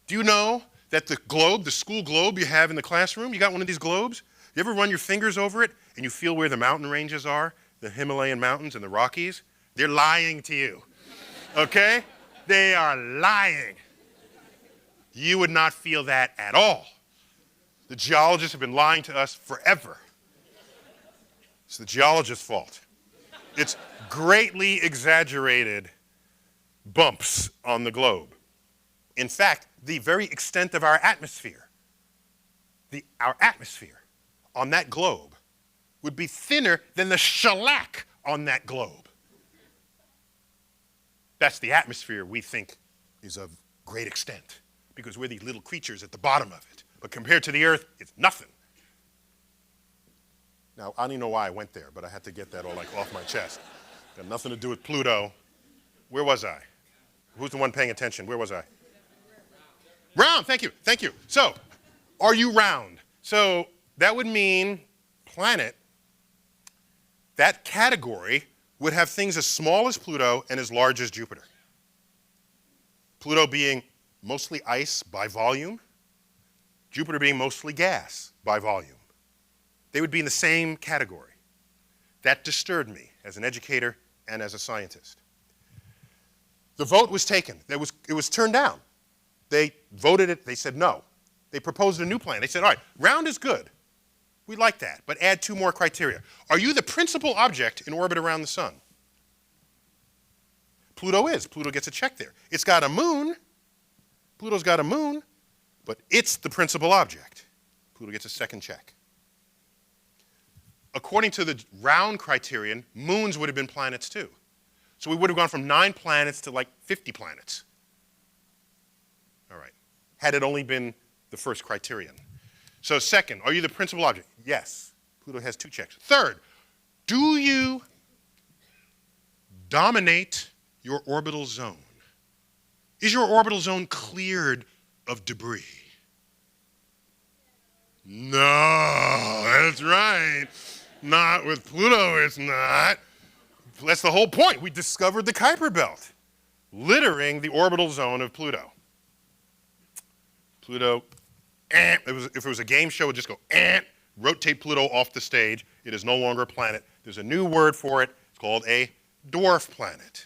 Do you know that the globe, the school globe you have in the classroom, you got one of these globes? You ever run your fingers over it and you feel where the mountain ranges are, the Himalayan mountains and the Rockies? They're lying to you, okay? They are lying. You would not feel that at all. The geologists have been lying to us forever. It's the geologist's fault. It's greatly exaggerated bumps on the globe. In fact, the very extent of our atmosphere, our atmosphere on that globe would be thinner than the shellac on that globe. That's the atmosphere we think is of great extent, because we're these little creatures at the bottom of it. But compared to the Earth, it's nothing. Now, I don't even know why I went there, but I had to get that all like off my chest. Got nothing to do with Pluto. Where was I? Who's the one paying attention? Where was I? Round, thank you, thank you. So, are you round? So, that would mean planet, that category would have things as small as Pluto and as large as Jupiter. Pluto being mostly ice by volume, Jupiter being mostly gas by volume. They would be in the same category. That disturbed me as an educator and as a scientist. The vote was taken. It was turned down. They voted it. They said no. They proposed a new plan. They said, all right, round is good. We like that, but add 2 more criteria. Are you the principal object in orbit around the sun? Pluto is. Pluto gets a check there. It's got a moon. Pluto's got a moon, but it's the principal object. Pluto gets a second check. According to the round criterion, moons would have been planets too. So we would have gone from 9 planets to like 50 planets. All right. Had it only been the first criterion. So second, are you the principal object? Yes. Pluto has 2 checks. Third, do you dominate your orbital zone? Is your orbital zone cleared of debris? No, that's right. Not with Pluto, it's not. That's the whole point. We discovered the Kuiper Belt, littering the orbital zone of Pluto. Pluto, if it was a game show, it would just go, rotate Pluto off the stage. It is no longer a planet. There's a new word for it. It's called a dwarf planet.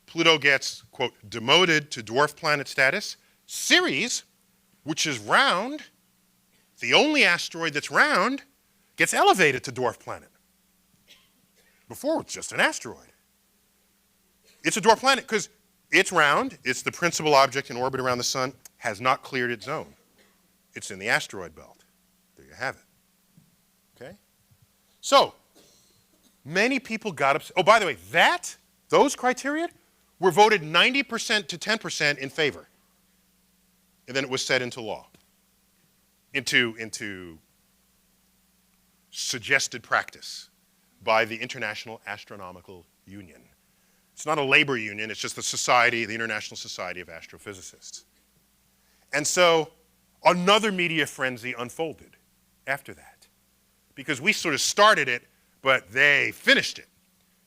Pluto gets, quote, demoted to dwarf planet status. Ceres, which is round, the only asteroid that's round, gets elevated to dwarf planet. Before, it was just an asteroid. It's a dwarf planet because it's round, it's the principal object in orbit around the sun, has not cleared its zone. It's in the asteroid belt. There you have it. Okay? So, many people got upset. Oh, by the way, those criteria were voted 90% to 10% in favor. And then it was set into law, into suggested practice by the International Astronomical Union. It's not a labor union, it's just the society, the International Society of Astrophysicists. And so another media frenzy unfolded after that, because we sort of started it, but they finished it.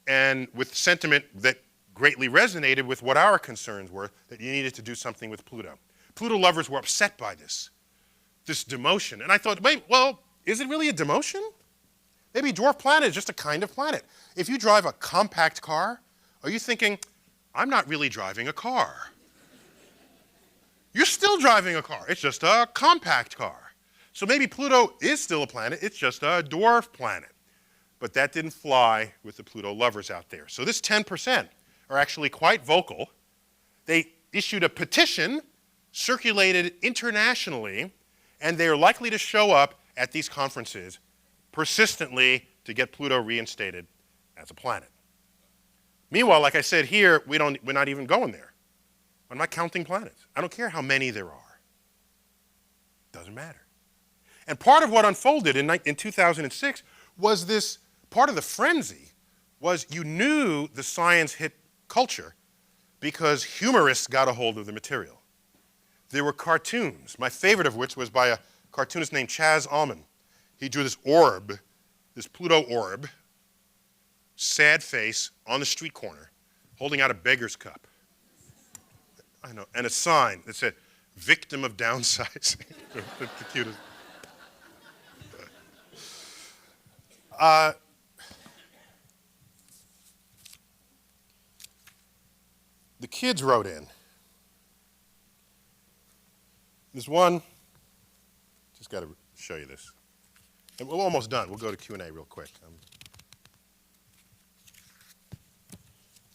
And with sentiment that greatly resonated with what our concerns were, that you needed to do something with Pluto. Pluto lovers were upset by this demotion. And I thought, wait, well, is it really a demotion? Maybe dwarf planet is just a kind of planet. If you drive a compact car, are you thinking, I'm not really driving a car? You're still driving a car. It's just a compact car. So maybe Pluto is still a planet. It's just a dwarf planet. But that didn't fly with the Pluto lovers out there. So this 10% are actually quite vocal. They issued a petition, circulated internationally, and they are likely to show up at these conferences persistently to get Pluto reinstated as a planet. Meanwhile, like I said here, we're not even going there. I'm not counting planets. I don't care how many there are. Doesn't matter. And part of what unfolded in 2006 was this, part of the frenzy was you knew the science hit culture because humorists got a hold of the material. There were cartoons, my favorite of which was by a cartoonist named Chaz Allman. He drew this orb, this Pluto orb, sad face on the street corner, holding out a beggar's cup. I know, and a sign that said, "Victim of downsizing." the cutest. The kids wrote in. There's one, just got to show you this. And we're almost done. We'll go to Q&A real quick.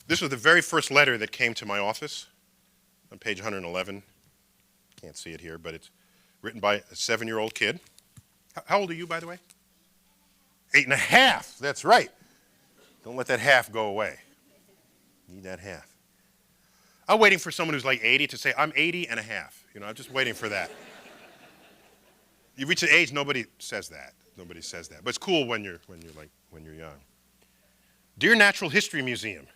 This was the very first letter that came to my office on page 111. Can't see it here, but it's written by a 7-year-old kid. How old are you, by the way? 8.5. That's right. Don't let that half go away. Need that half. I'm waiting for someone who's like 80 to say, "I'm 80.5." You know, I'm just waiting for that. You reach an age, nobody says that. Nobody says that. But it's cool when you're young. Dear Natural History Museum,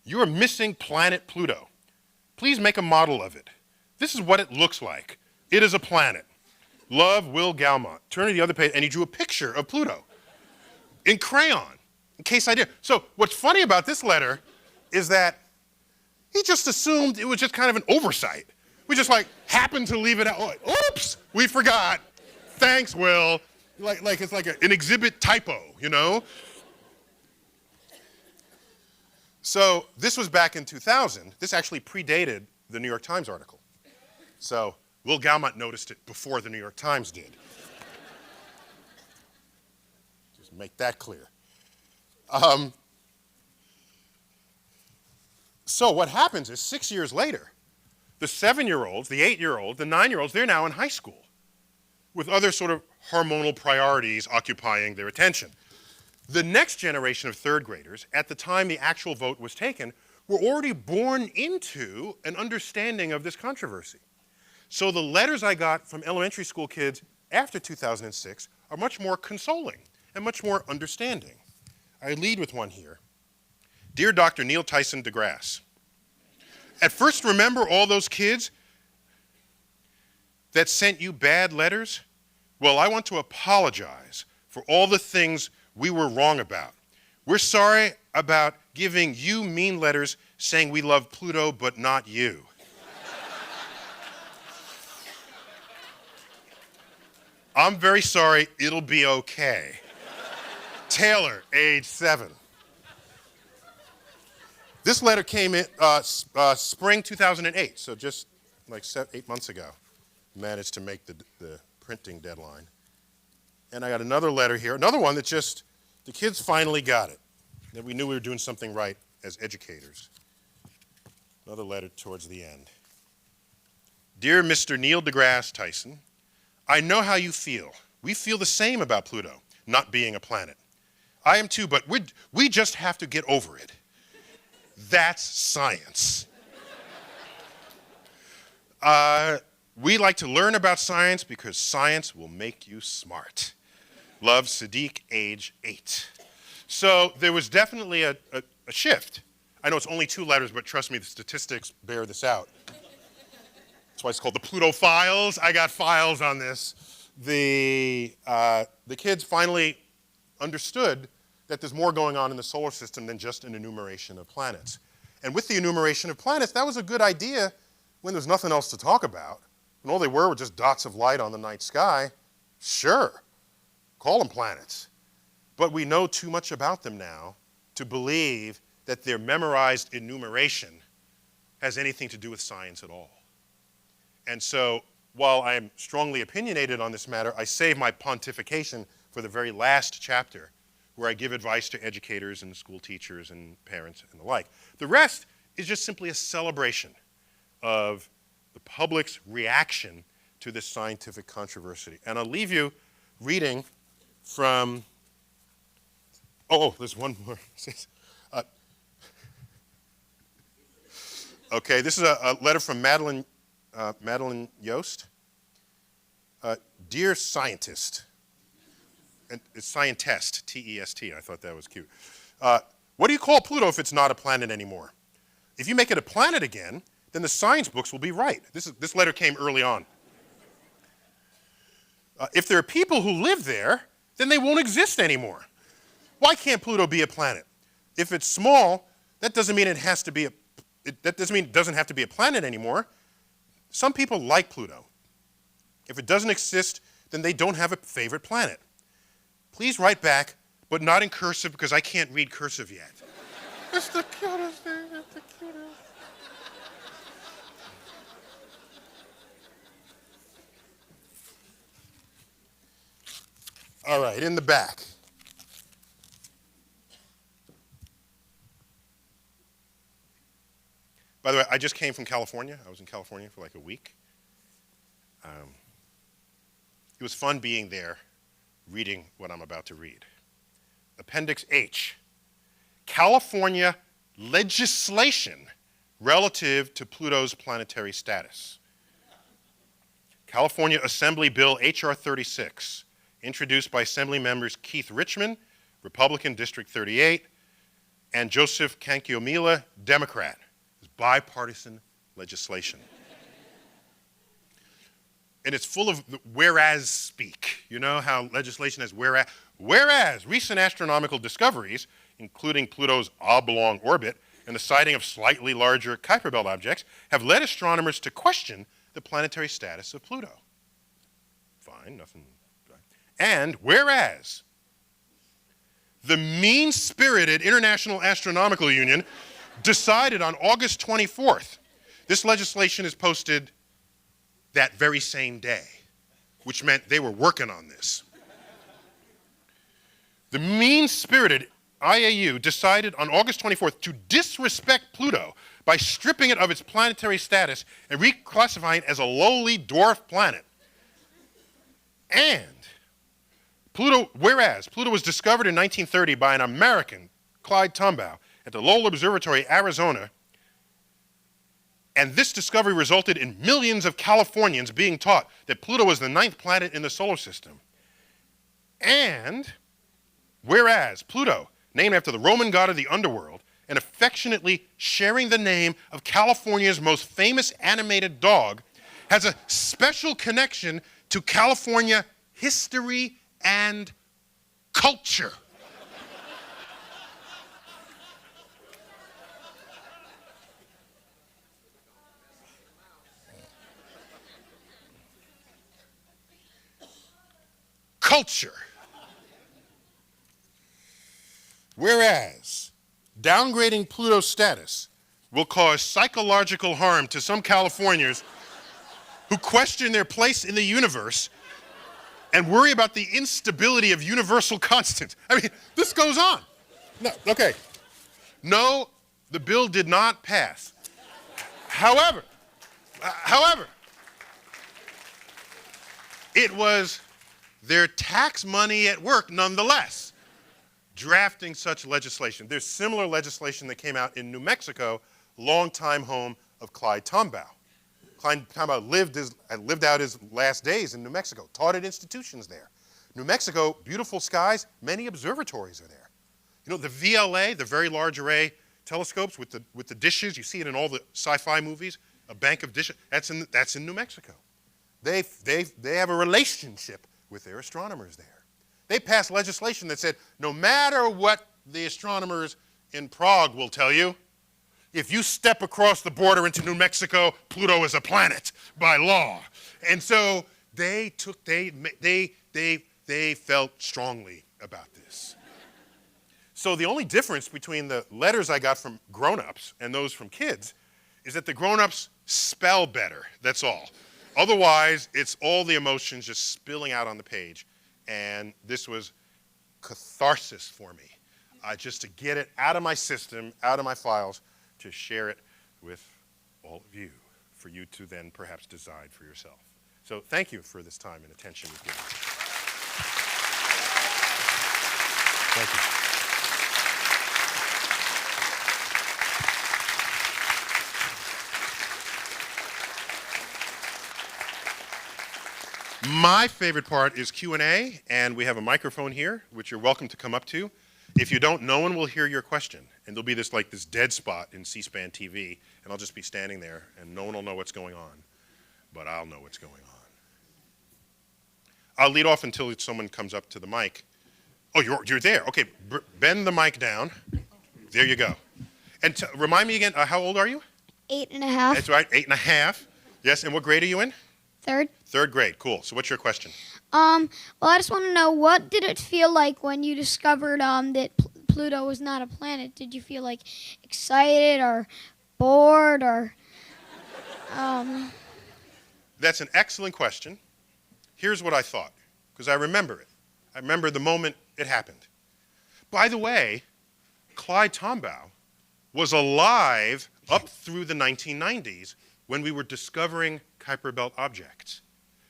you are missing planet Pluto. Please make a model of it. This is what it looks like. It is a planet. Love, Will Galmont. Turn to the other page, and he drew a picture of Pluto in crayon, in case I did. So what's funny about this letter is that he just assumed it was just kind of an oversight. We just like happened to leave it out. Oh, oops, we forgot. Thanks, Will. Like it's like an exhibit typo, you know? So this was back in 2000. This actually predated the New York Times article. So Will Galmont noticed it before the New York Times did. Just make that clear. So what happens is 6 years later, the 7-year-olds, the 8-year-olds, the 9-year-olds, they're now in high school with other sort of hormonal priorities occupying their attention. The next generation of third graders, at the time the actual vote was taken, were already born into an understanding of this controversy. So the letters I got from elementary school kids after 2006 are much more consoling and much more understanding. I lead with one here. Dear Dr. Neil Tyson deGrasse, at first remember all those kids that sent you bad letters? Well, I want to apologize for all the things we were wrong about. We're sorry about giving you mean letters saying we love Pluto but not you. I'm very sorry, it'll be okay. Taylor, age 7. This letter came in spring 2008, so just like 8 months ago. Managed to make the printing deadline. And I got another letter here, another one that just, the kids finally got it, that we knew we were doing something right as educators. Another letter towards the end. Dear Mr. Neil deGrasse Tyson, I know how you feel. We feel the same about Pluto, not being a planet. I am too, but we just have to get over it. That's science. We like to learn about science because science will make you smart. Love, Sadiq, age 8. So there was definitely a shift. I know it's only 2 letters, but trust me, the statistics bear this out. That's why it's called the Pluto Files. I got files on this. The kids finally understood that there's more going on in the solar system than just an enumeration of planets. And with the enumeration of planets, that was a good idea when there's nothing else to talk about. When all they were just dots of light on the night sky. Sure, call them planets. But we know too much about them now to believe that their memorized enumeration has anything to do with science at all. And so, while I am strongly opinionated on this matter, I save my pontification for the very last chapter, where I give advice to educators and school teachers and parents and the like. The rest is just simply a celebration of the public's reaction to this scientific controversy. And I'll leave you reading from Oh, there's one more. Uh, okay, this is a letter from Madeline Yost. Dear scientist, and it's scientist, T-E-S-T. I thought that was cute. What do you call Pluto if it's not a planet anymore? If you make it a planet again, then the science books will be right. This letter came early on. If there are people who live there, then they won't exist anymore. Why can't Pluto be a planet? If it's small, that doesn't mean it has to be that doesn't mean it doesn't have to be a planet anymore. Some people like Pluto. If it doesn't exist, then they don't have a favorite planet. Please write back, but not in cursive because I can't read cursive yet. It's the cutest thing, it's the cutest. All right, in the back. By the way, I just came from California. I was in California for like a week. It was fun being there, reading what I'm about to read. Appendix H, California legislation relative to Pluto's planetary status. California Assembly Bill H.R. 36, introduced by Assembly members Keith Richmond, Republican District 38, and Joseph Kankiomila, Democrat. It's bipartisan legislation. And it's full of whereas speak. You know how legislation has whereas. Whereas recent astronomical discoveries, including Pluto's oblong orbit and the sighting of slightly larger Kuiper Belt objects, have led astronomers to question the planetary status of Pluto. Fine, nothing. And whereas the mean-spirited International Astronomical Union decided on August 24th, this legislation is posted that very same day, which meant they were working on this. The mean-spirited IAU decided on August 24th to disrespect Pluto by stripping it of its planetary status and reclassifying it as a lowly dwarf planet. And whereas Pluto was discovered in 1930 by an American, Clyde Tombaugh, at the Lowell Observatory, Arizona, and this discovery resulted in millions of Californians being taught that Pluto was the 9th planet in the solar system. And whereas Pluto, named after the Roman god of the underworld, and affectionately sharing the name of California's most famous animated dog, has a special connection to California history and culture. Culture. Whereas downgrading Pluto's status will cause psychological harm to some Californians who question their place in the universe and worry about the instability of universal constants. I mean, this goes on. No, okay. No, the bill did not pass. However, it was their tax money at work nonetheless, drafting such legislation. There's similar legislation that came out in New Mexico, longtime home of Clyde Tombaugh. Clyde Tombaugh lived out his last days in New Mexico, taught at institutions there. New Mexico, beautiful skies, many observatories are there. You know, the VLA, the Very Large Array telescopes with the dishes, you see it in all the sci-fi movies, a bank of dishes, that's in New Mexico. They have a relationship with their astronomers there. They passed legislation that said, no matter what the astronomers in Prague will tell you, if you step across the border into New Mexico, Pluto is a planet by law. And so they felt strongly about this. So the only difference between the letters I got from grown-ups and those from kids is that the grown-ups spell better, that's all. Otherwise, it's all the emotions just spilling out on the page. And this was catharsis for me, just to get it out of my system, out of my files, to share it with all of you, for you to then perhaps decide for yourself. So thank you for this time and attention you've given. Thank you. my favorite part is Q&A, and we have a microphone here, which you're welcome to come up to. If you don't, no one will hear your question, and there'll be this dead spot in C-SPAN TV, and I'll just be standing there, and no one will know what's going on, but I'll know what's going on. I'll lead off until someone comes up to the mic. Oh, you're there. Okay, bend the mic down. There you go. And remind me again, how old are you? 8.5. That's right, 8.5. Yes, and what grade are you in? Third. Third grade, cool. So what's your question? Well, I just want to know, what did it feel like when you discovered that Pluto was not a planet? Did you feel like excited or bored or? That's an excellent question. Here's what I thought, because I remember it. I remember the moment it happened. By the way, Clyde Tombaugh was alive up through the 1990s when we were discovering Kuiper Belt objects.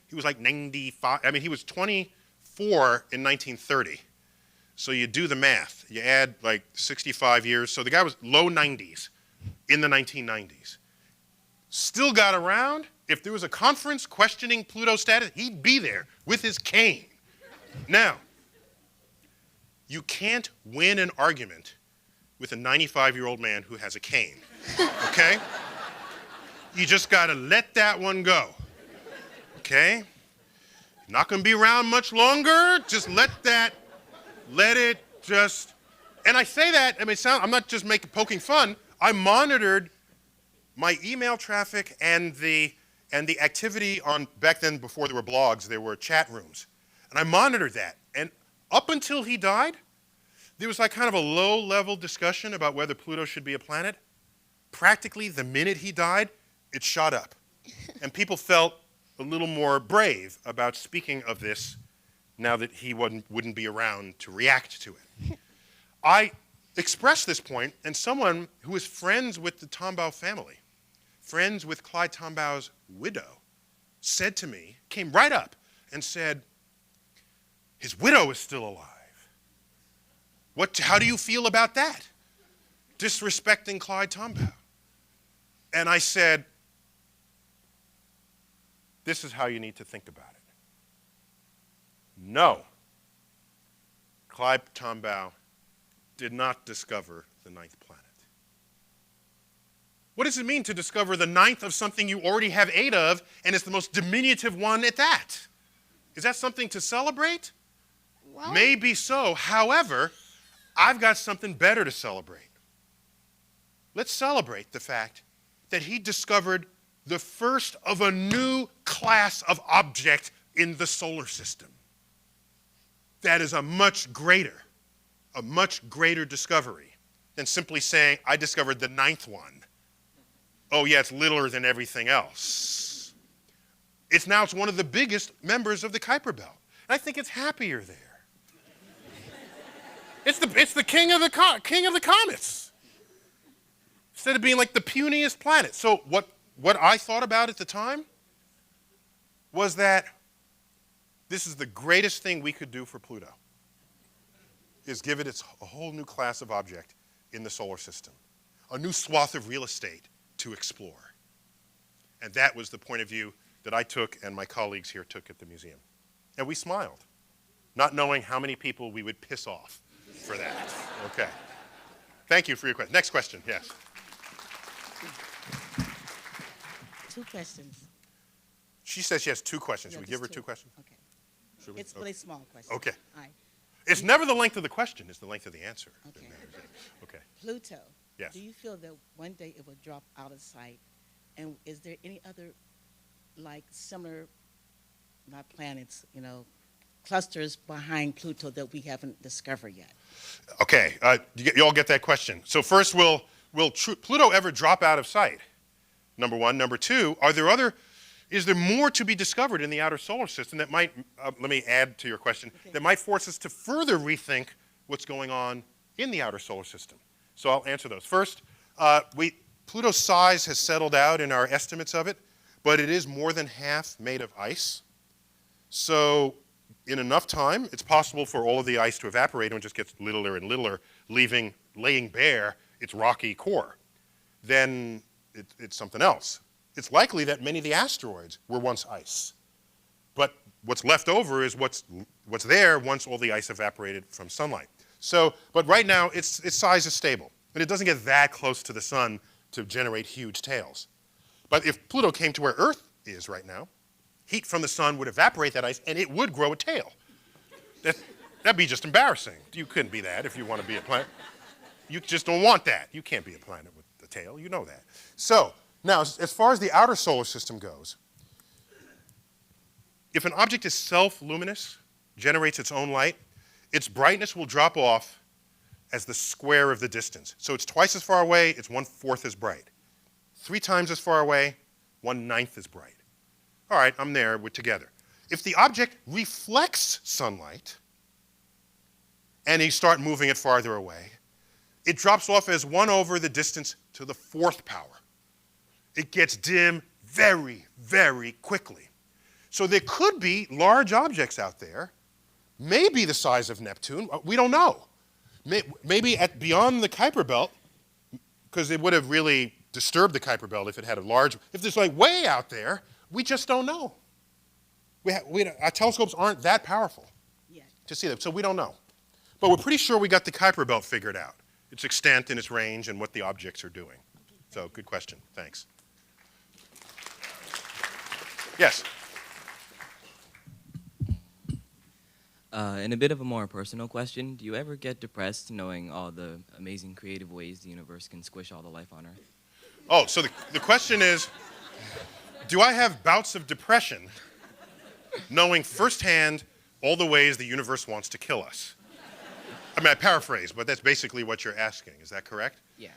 He was like 95, I mean, he was 24 in 1930. So you do the math. You add like 65 years. So the guy was low 90s in the 1990s. Still got around. If there was a conference questioning Pluto's status, he'd be there with his cane. Now, you can't win an argument with a 95-year-old man who has a cane, okay? You just got to let that one go, okay? Not going to be around much longer. Just let it just, and I say that, I mean, I'm not just poking fun. I monitored my email traffic and the activity on, back then before there were blogs, there were chat rooms. And I monitored that. And up until he died, there was like kind of a low-level discussion about whether Pluto should be a planet. Practically, the minute he died, it shot up. And people felt a little more brave about speaking of this now that he wouldn't be around to react to it. I expressed this point, and someone who is friends with the Tombaugh family, friends with Clyde Tombaugh's widow, said to me, came right up and said, his widow is still alive. How do you feel about that? Disrespecting Clyde Tombaugh. And I said, this is how you need to think about it. No, Clyde Tombaugh did not discover the 9th planet. What does it mean to discover the 9th of something you already have 8 of, and it's the most diminutive one at that? Is that something to celebrate? Well, maybe so. However, I've got something better to celebrate. Let's celebrate the fact that he discovered the first of a new class of object in the solar system. That is a much greater discovery than simply saying, I discovered the 9th one. Oh yeah, it's littler than everything else. It's one of the biggest members of the Kuiper Belt. And I think it's happier there. It's the king of the comets. Instead of being like the puniest planet. So what I thought about at the time was that this is the greatest thing we could do for Pluto, is give it a whole new class of object in the solar system, a new swath of real estate to explore. And that was the point of view that I took and my colleagues here took at the museum. And we smiled, not knowing how many people we would piss off for that. Okay. Thank you for your question. Next question, yes. 2 questions. She says she has 2 questions. No, Should we give her just 2 questions? Okay. Should we? It's really small questions. Okay. All right. It's never the length of the question, it's the length of the answer. that Okay. matters. Okay. Pluto. Yes. Do you feel that one day it will drop out of sight? And is there any other, like, similar, not planets, clusters behind Pluto that we haven't discovered yet? Okay, you all get that question. So first, will Pluto ever drop out of sight? Number one. Number two, is there more to be discovered in the outer solar system that might, let me add to your question, Okay. that might force us to further rethink what's going on in the outer solar system? So I'll answer those. First, Pluto's size has settled out in our estimates of it, but it is more than half made of ice. So in enough time, it's possible for all of the ice to evaporate and it just gets littler and littler, laying bare its rocky core. Then it's something else. It's likely that many of the asteroids were once ice. But what's left over is what's there once all the ice evaporated from sunlight. So, but right now, its size is stable. And it doesn't get that close to the sun to generate huge tails. But if Pluto came to where Earth is right now, heat from the sun would evaporate that ice, and it would grow a tail. That'd be just embarrassing. You couldn't be that if you want to be a planet. You just don't want that. You can't be a planet with a tail. You know that. So, now, as far as the outer solar system goes, if an object is self-luminous, generates its own light, its brightness will drop off as the square of the distance. So it's twice as far away, it's 1/4 as bright. 3 times as far away, 1/9 as bright. All right, I'm there, we're together. If the object reflects sunlight, and you start moving it farther away, it drops off as 1 over the distance to the 4th power. It gets dim very, very quickly. So there could be large objects out there, maybe the size of Neptune, we don't know. Maybe beyond the Kuiper Belt, because it would have really disturbed the Kuiper Belt if it had a large, if there's like way out there, we just don't know. Our telescopes aren't that powerful to see them, so we don't know. But we're pretty sure we got the Kuiper Belt figured out, its extent and its range and what the objects are doing. So good question, thanks. Yes? In a bit of a more personal question, do you ever get depressed knowing all the amazing creative ways the universe can squish all the life on Earth? Oh, so the question is, do I have bouts of depression knowing firsthand all the ways the universe wants to kill us? I mean, I paraphrase, but that's basically what you're asking. Is that correct? Yeah.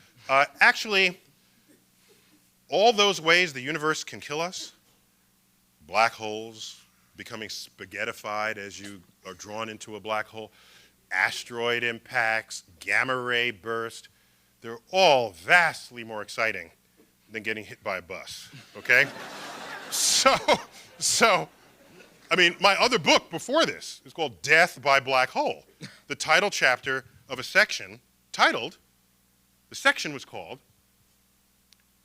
Actually, all those ways the universe can kill us, black holes, becoming spaghettified as you are drawn into a black hole, asteroid impacts, gamma ray burst, they're all vastly more exciting than getting hit by a bus, okay? So, I mean, my other book before this is called Death by Black Hole. The title chapter of a section titled, the section was called,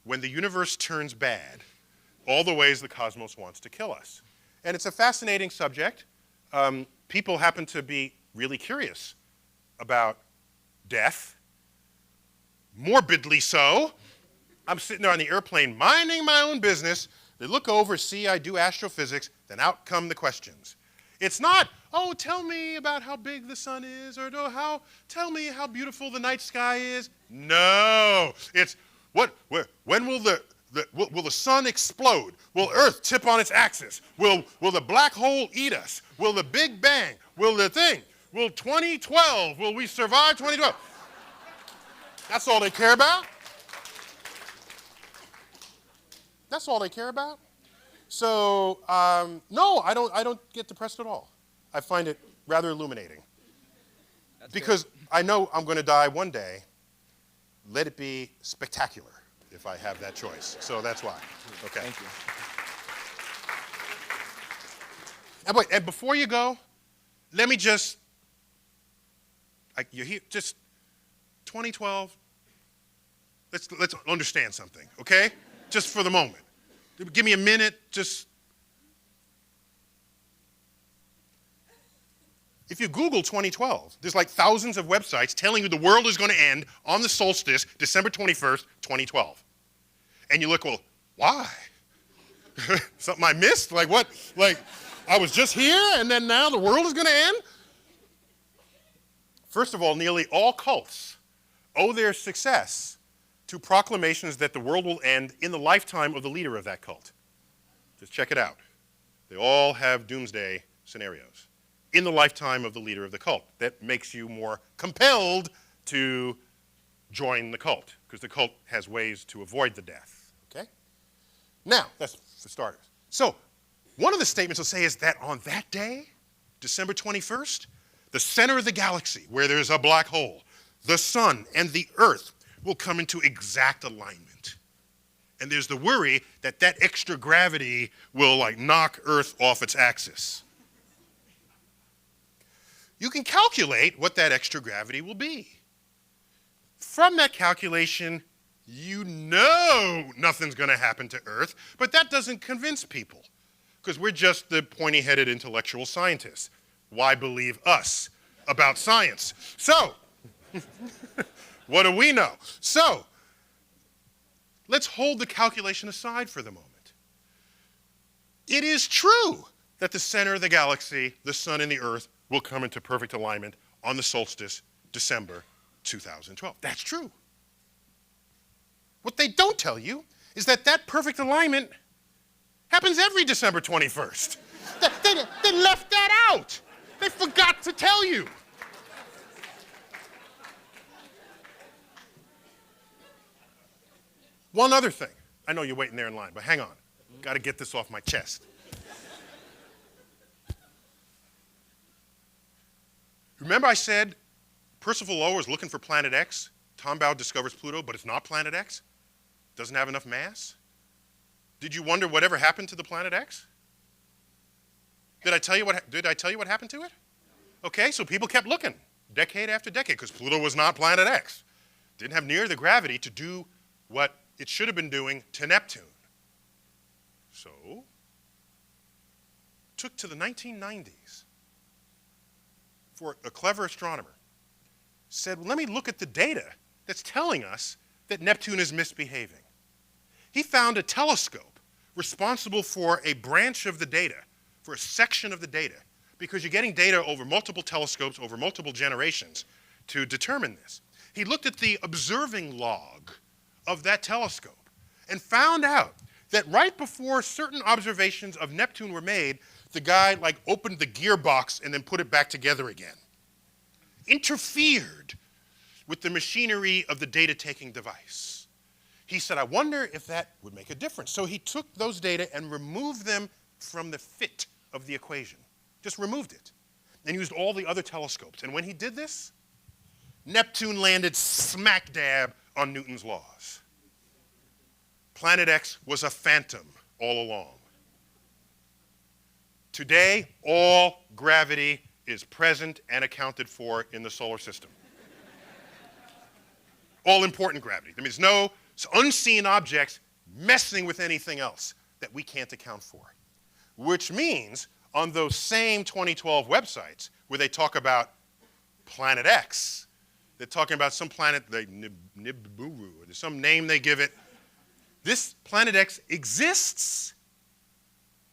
When the Universe Turns Bad, All the Ways the Cosmos Wants to Kill Us. And it's a fascinating subject. People happen to be really curious about death, morbidly so. I'm sitting there on the airplane minding my own business. They look over, see I do astrophysics, then out come the questions. It's not, oh, tell me about how big the sun is, or tell me how beautiful the night sky is. No, it's when will the sun explode? Will Earth tip on its axis? Will the black hole eat us? Will the Big Bang? Will the thing? Will 2012? Will we survive 2012? That's all they care about. That's all they care about. So no, I don't get depressed at all. I find it rather illuminating. Because I know I'm going to die one day. Let it be spectacular if I have that choice. So that's why. Okay. Thank you. And before you go, let me just, you're here, just 2012. Let's understand something, okay? Just for the moment. Give me a minute, just. If you Google 2012, there's like thousands of websites telling you the world is going to end on the solstice, December 21st, 2012. And you look, well, why? Something I missed? Like what? Like I was just here and then now the world is going to end? First of all, nearly all cults owe their success to proclamations that the world will end in the lifetime of the leader of that cult. Just check it out. They all have doomsday scenarios in the lifetime of the leader of the cult. That makes you more compelled to join the cult, because the cult has ways to avoid the death, okay? Now, that's for starters. So, one of the statements will say is that on that day, December 21st, the center of the galaxy, where there's a black hole, the sun and the earth will come into exact alignment. And there's the worry that that extra gravity will like knock Earth off its axis. You can calculate what that extra gravity will be. From that calculation, you know nothing's going to happen to Earth, but that doesn't convince people. because we're just the pointy-headed intellectual scientists. Why believe us about science? So, what do we know? So, let's hold the calculation aside for the moment. It is true that the center of the galaxy, the sun and the earth, will come into perfect alignment on the solstice, December 2012. That's true. What they don't tell you is that that perfect alignment happens every December 21st. They left that out. They forgot to tell you. One other thing. I know you're waiting there in line, but hang on. Got to get this off my chest. Remember I said Percival Lowell is looking for Planet X? Tombaugh discovers Pluto, but it's not Planet X? Doesn't have enough mass? Did you wonder whatever happened to the Planet X? Did I tell you what happened to it? Okay, so people kept looking, decade after decade, because Pluto was not Planet X. Didn't have near the gravity to do what it should have been doing to Neptune. So, took to the 1990s for a clever astronomer, said, well, let me look at the data that's telling us that Neptune is misbehaving. He found a telescope responsible for a branch of the data, for a section of the data, because you're getting data over multiple telescopes, over multiple generations to determine this. He looked at the observing log of that telescope and found out that right before certain observations of Neptune were made, the guy like opened the gearbox and then put it back together again. Interfered with the machinery of the data-taking device. He said, I wonder if that would make a difference. So he took those data and removed them from the fit of the equation. Just removed it. And used all the other telescopes. And when he did this, Neptune landed smack dab on Newton's laws. Planet X was a phantom all along. Today, all gravity is present and accounted for in the solar system. All important gravity. There means no unseen objects messing with anything else that we can't account for. Which means on those same 2012 websites where they talk about Planet X, they're talking about some planet, Nibiru, or some name they give it. This Planet X exists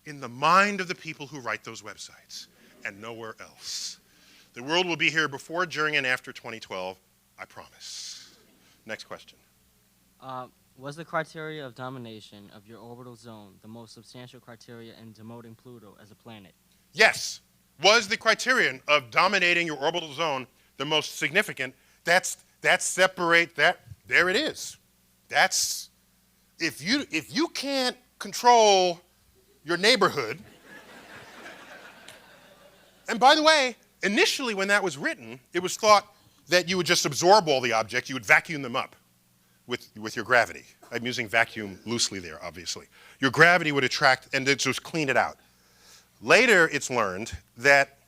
in the mind of the people who write those websites and nowhere else. The world will be here before, during, and after 2012, I promise. Next question. Was the criteria of domination of your orbital zone the most substantial criteria in demoting Pluto as a planet? Yes. Was the criterion of dominating your orbital zone the most significant? There it is. That's, if you can't control your neighborhood, and by the way, initially when that was written, it was thought that you would just absorb all the objects, you would vacuum them up with your gravity. I'm using vacuum loosely there, obviously. Your gravity would attract and it just clean it out. Later, it's learned that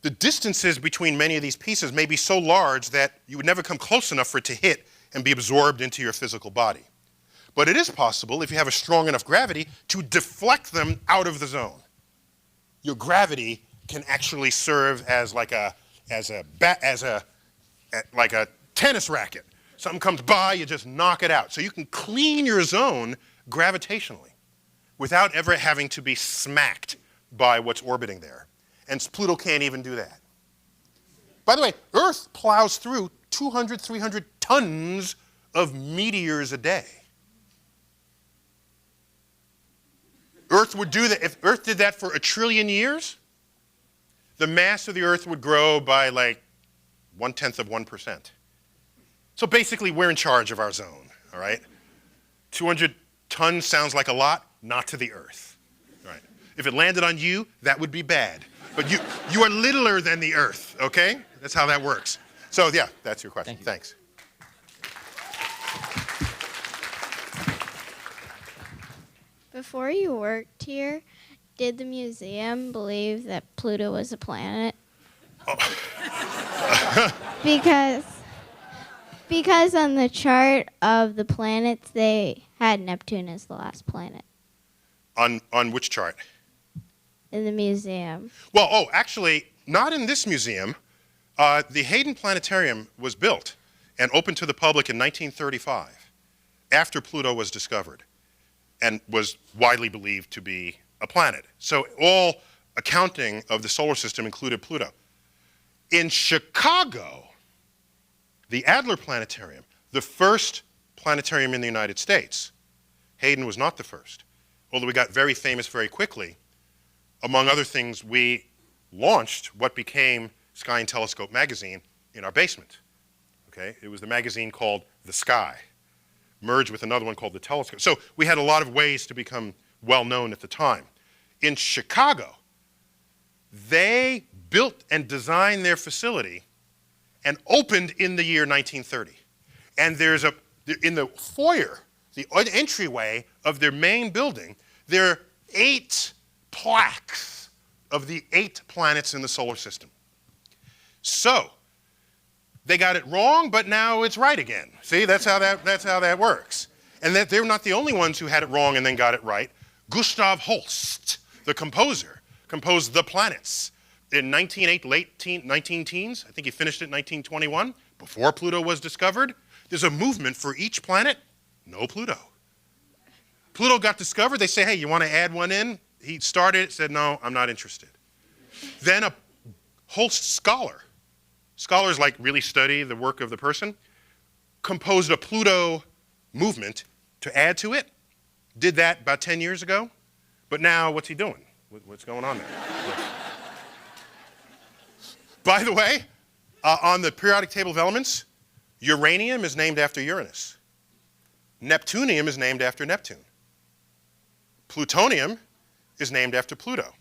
the distances between many of these pieces may be so large that you would never come close enough for it to hit and be absorbed into your physical body. But it is possible, if you have a strong enough gravity, to deflect them out of the zone. Your gravity can actually serve as like a tennis racket. Something comes by, you just knock it out. So you can clean your zone gravitationally without ever having to be smacked by what's orbiting there. And Pluto can't even do that. By the way, Earth plows through 200, 300 tons of meteors a day. Earth would do that. If Earth did that for 1 trillion years, the mass of the Earth would grow by like 0.1%. So basically, we're in charge of our zone, all right? 200 tons sounds like a lot, not to the Earth, all right? If it landed on you, that would be bad. But you are littler than the Earth, okay? That's how that works. So yeah, that's your question. Thank you. Thanks. Before you worked here, did the museum believe that Pluto was a planet? Oh. Because on the chart of the planets, they had Neptune as the last planet. On which chart? In the museum. Well, actually, not in this museum. The Hayden Planetarium was built and opened to the public in 1935, after Pluto was discovered and was widely believed to be a planet. So all accounting of the solar system included Pluto. In Chicago, the Adler Planetarium, the first planetarium in the United States, Hayden was not the first, although we got very famous very quickly. Among other things, we launched what became Sky and Telescope magazine in our basement. Okay? It was the magazine called The Sky, merged with another one called The Telescope. So we had a lot of ways to become well known at the time. In Chicago, they built and designed their facility and opened in the year 1930. And there's in the foyer, the entryway of their main building, there are 8 plaques of the 8 planets in the solar system. So they got it wrong, but now it's right again. See, that's how that works. And that they're not the only ones who had it wrong and then got it right. Gustav Holst, the composer, composed The Planets in 19 teens. I think he finished it in 1921, before Pluto was discovered. There's a movement for each planet, no Pluto. Pluto got discovered, they say, hey, you want to add one in? He started it, said, no, I'm not interested. Then a Holst scholar, scholars like really study the work of the person, composed a Pluto movement to add to it. Did that about 10 years ago. But now, what's he doing? What's going on there? By the way, on the periodic table of elements, uranium is named after Uranus. Neptunium is named after Neptune. Plutonium is named after Pluto.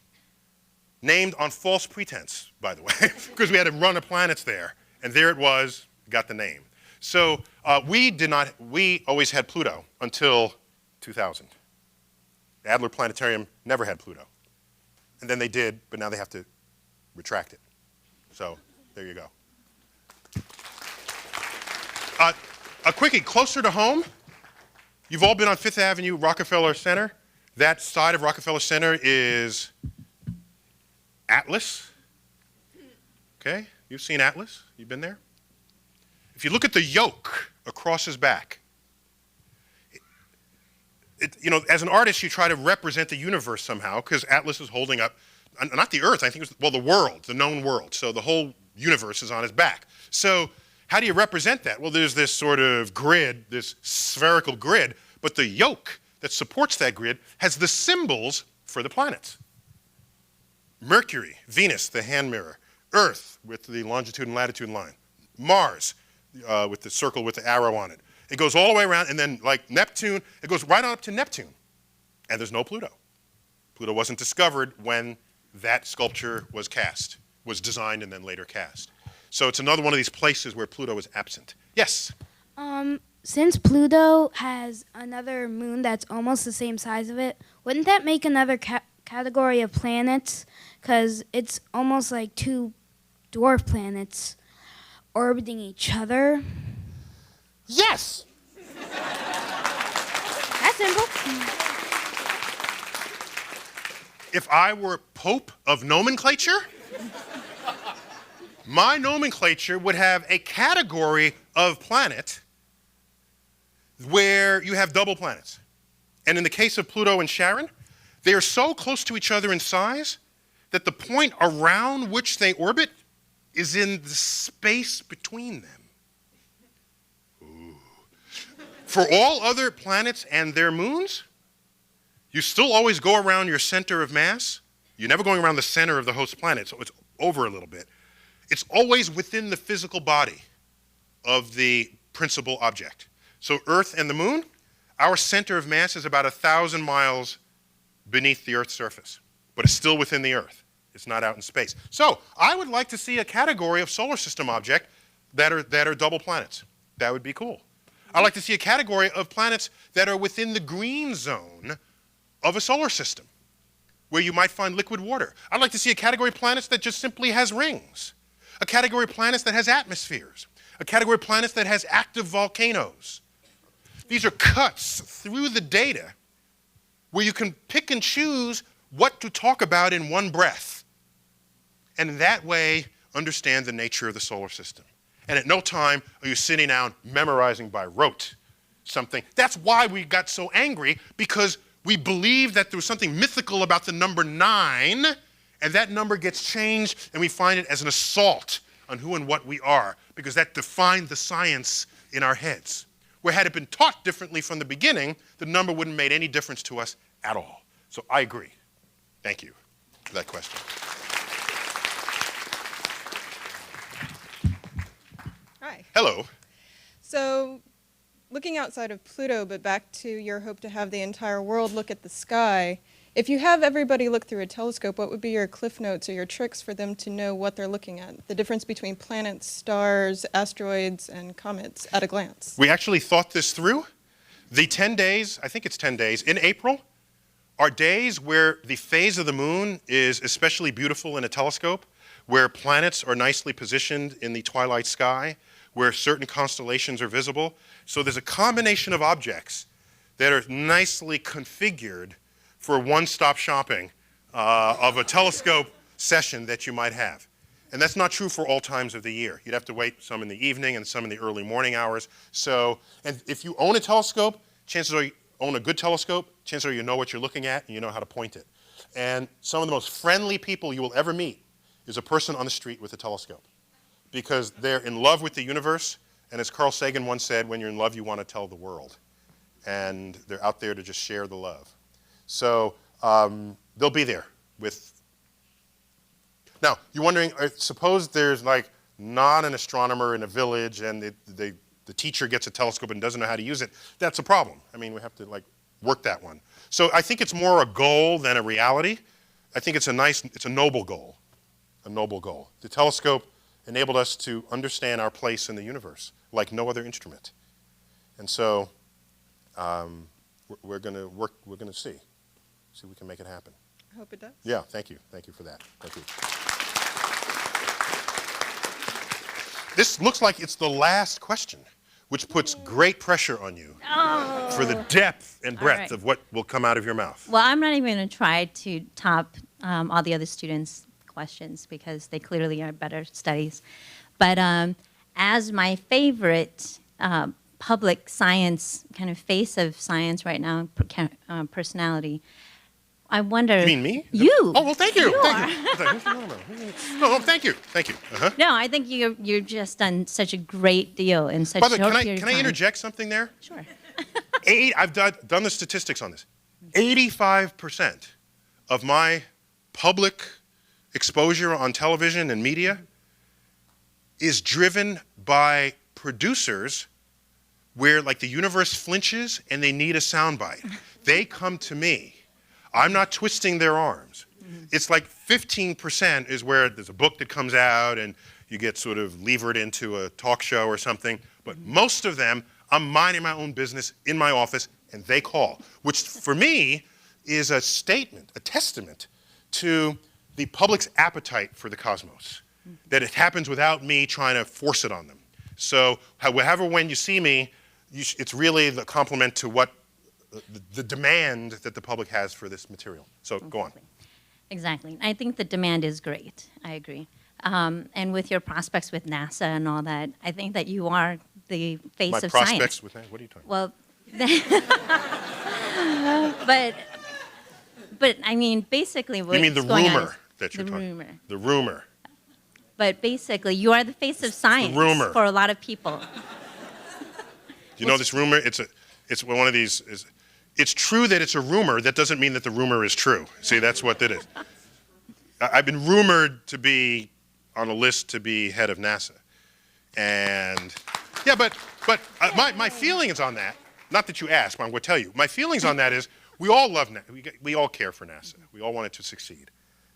Named on false pretense, by the way, because we had a run of planets there, and there it was, got the name. So we always had Pluto until 2000. The Adler Planetarium never had Pluto. And then they did, but now they have to retract it. So there you go. A quickie, closer to home, you've all been on Fifth Avenue, Rockefeller Center. That side of Rockefeller Center is Atlas. Okay, you've seen Atlas? You've been there? If you look at the yoke across his back, as an artist, you try to represent the universe somehow, because Atlas is holding up, not the Earth, I think it was, the world, the known world. So the whole universe is on his back. So how do you represent that? Well, there's this sort of grid, this spherical grid, but the yoke that supports that grid has the symbols for the planets. Mercury, Venus, the hand mirror. Earth with the longitude and latitude line. Mars with the circle with the arrow on it. It goes all the way around, and then like Neptune, it goes right on up to Neptune. And there's no Pluto. Pluto wasn't discovered when that sculpture was cast, was designed and then later cast. So it's another one of these places where Pluto is absent. Yes? Since Pluto has another moon that's almost the same size of it, wouldn't that make another category of planets? Because it's almost like 2 dwarf planets orbiting each other. Yes! That's simple. If I were Pope of nomenclature, my nomenclature would have a category of planet where you have double planets. And in the case of Pluto and Charon, they are so close to each other in size that the point around which they orbit is in the space between them. Ooh. For all other planets and their moons, you still always go around your center of mass. You're never going around the center of the host planet, so it's over a little bit. It's always within the physical body of the principal object. So Earth and the moon, our center of mass is about 1,000 miles beneath the Earth's surface, but it's still within the Earth. It's not out in space. So I would like to see a category of solar system object that are double planets. That would be cool. I'd like to see a category of planets that are within the green zone of a solar system, where you might find liquid water. I'd like to see a category of planets that just simply has rings. A category of planets that has atmospheres. A category of planets that has active volcanoes. These are cuts through the data where you can pick and choose what to talk about in one breath. And in that way, understand the nature of the solar system. And at no time are you sitting down memorizing by rote something. That's why we got so angry, because we believed that there was something mythical about the number 9, and that number gets changed, and we find it as an assault on who and what we are, because that defined the science in our heads. Where had it been taught differently from the beginning, the number wouldn't have made any difference to us at all. So I agree. Thank you for that question. Hi. Hello. So, looking outside of Pluto, but back to your hope to have the entire world look at the sky, if you have everybody look through a telescope, what would be your cliff notes or your tricks for them to know what they're looking at? The difference between planets, stars, asteroids, and comets at a glance. We actually thought this through. The 10 days, I think it's 10 days, in April, are days where the phase of the moon is especially beautiful in a telescope, where planets are nicely positioned in the twilight sky, where certain constellations are visible. So there's a combination of objects that are nicely configured for one-stop shopping of a telescope session that you might have. And that's not true for all times of the year. You'd have to wait some in the evening and some in the early morning hours. So, and if you own a telescope, chances are you own a good telescope, chances are you know what you're looking at and you know how to point it. And some of the most friendly people you will ever meet is a person on the street with a telescope, because they're in love with the universe, and as Carl Sagan once said, when you're in love, you want to tell the world. And they're out there to just share the love. So they'll be there with... Now, you're wondering, suppose there's like not an astronomer in a village and the teacher gets a telescope and doesn't know how to use it. That's a problem. I mean, we have to like work that one. So I think it's more a goal than a reality. I think it's a noble goal, a noble goal. The telescope enabled us to understand our place in the universe like no other instrument. And so we're going to see if we can make it happen. I hope it does. Yeah, thank you. Thank you for that. Thank you. This looks like it's the last question, which puts great pressure on you for the depth and breadth of what will come out of your mouth. Well, I'm not even going to try to top all the other students' questions because they clearly are better studies. But as my favorite public science, kind of face of science right now, personality, I wonder... You mean me? You. Oh, well, thank you. Thank you. No, thank you. Thank you. Uh-huh. No, I think you've just done such a great deal in such a short period of time. Can I interject something there? Sure. I've done the statistics on this. 85% of my public exposure on television and media is driven by producers where like the universe flinches and they need a soundbite. They come to me. I'm not twisting their arms. It's like 15% is where there's a book that comes out and you get sort of levered into a talk show or something. But most of them, I'm minding my own business in my office and they call, which for me is a statement, a testament to the public's appetite for the cosmos, that it happens without me trying to force it on them. So however, when you see me, it's really the compliment to what the demand that the public has for this material. So go on. Exactly. I think the demand is great. I agree. And with your prospects with NASA and all that, I think that you are the face of science. My prospects with what are you talking about? Well, but I mean, basically what's going on. You mean the rumor that you're talking about? The rumor. But basically, you are the face of science for a lot of people. You know this rumor? It's one of these... It's true that it's a rumor. That doesn't mean that the rumor is true. See, that's what it is. I've been rumored to be on a list to be head of NASA. And, yeah, but my feelings on that, not that you asked, but I'm going to tell you, my feelings on that is we all love NASA. We all care for NASA. We all want it to succeed.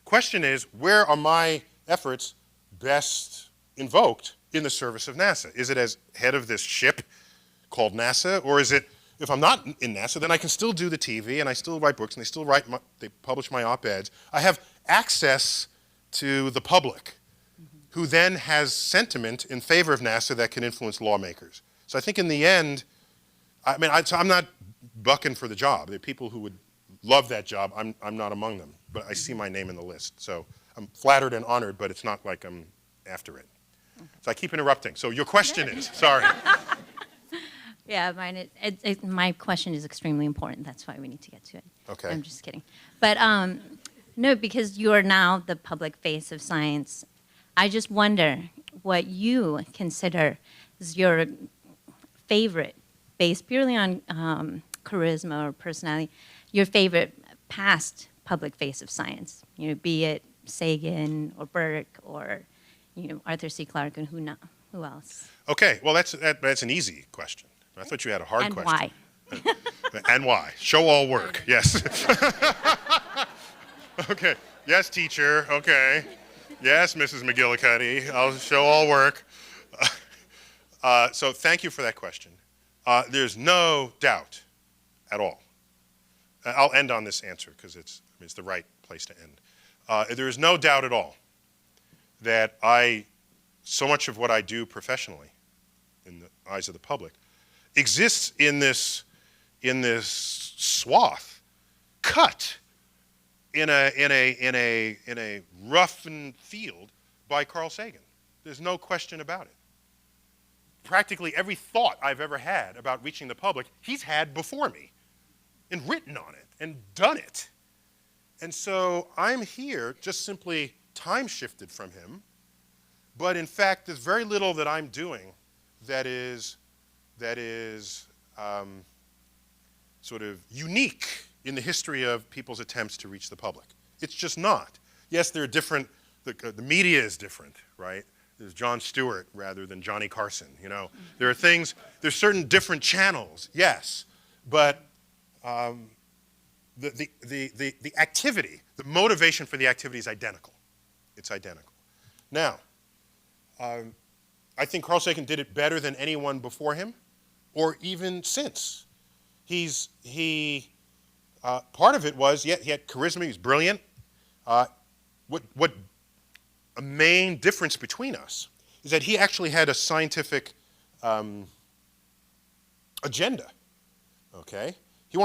Question is, where are my efforts best invoked in the service of NASA? Is it as head of this ship called NASA, or is it, if I'm not in NASA, then I can still do the TV, and I still write books, and they publish my op-eds. I have access to the public, who then has sentiment in favor of NASA that can influence lawmakers. So I think in the end, I mean, I'm not bucking for the job. There are people who would love that job. I'm not among them, but I see my name in the list. So I'm flattered and honored, but it's not like I'm after it. So I keep interrupting. So your question is, sorry. Yeah, my question is extremely important. That's why we need to get to it. Okay. I'm just kidding. But no, because you are now the public face of science, I just wonder what you consider is your favorite, based purely on charisma or personality, your favorite past public face of science. You know, be it Sagan or Burke or, you know, Arthur C. Clarke and who else? Okay, well, that's an easy question. I thought you had a hard And question. why? And why? Show all work, yes. Okay, yes, teacher, okay. Yes, Mrs. McGillicuddy, I'll show all work. So thank you for that question. There's no doubt at all. I'll end on this answer because it's the right place to end. There is no doubt at all that so much of what I do professionally, in the eyes of the public, exists in this swath, cut in a roughened field by Carl Sagan. There's no question about it. Practically every thought I've ever had about reaching the public, he's had before me and written on it and done it. And so I'm here just simply time shifted from him, but in fact there's very little that I'm doing that is sort of unique in the history of people's attempts to reach the public. It's just not. Yes, there are different, the media is different, right? There's Jon Stewart rather than Johnny Carson, you know. There are things, there's certain different channels, yes, but the activity, the motivation for the activity is identical. It's identical. Now, I think Carl Sagan did it better than anyone before him, or even since. Part of it was, he had charisma, he was brilliant. What a main difference between us is that he actually had a scientific agenda, okay? He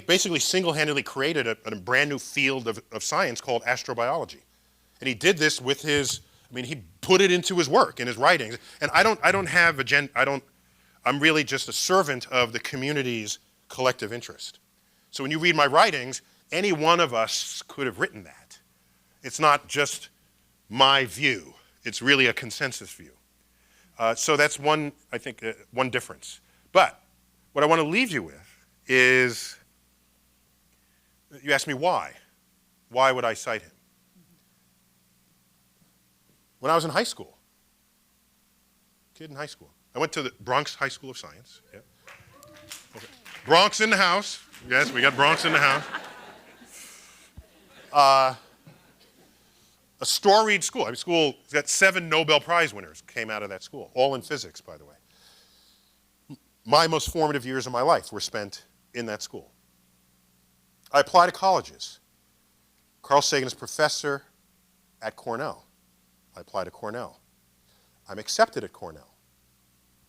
basically single-handedly created a brand new field of science called astrobiology. And he did this with he put it into his work, in his writings. And I don't have I'm really just a servant of the community's collective interest. So when you read my writings, any one of us could have written that. It's not just my view. It's really a consensus view. So that's one difference. But what I want to leave you with is, you asked me why. Why would I cite him? When I was in high school, kid in high school, I went to the Bronx High School of Science. Yeah. Okay. Bronx in the house. Yes, we got Bronx in the house. A storied school. School got 7 Nobel Prize winners came out of that school, all in physics, by the way. My most formative years of my life were spent in that school. I applied to colleges. Carl Sagan is professor at Cornell. I applied to Cornell. I'm accepted at Cornell.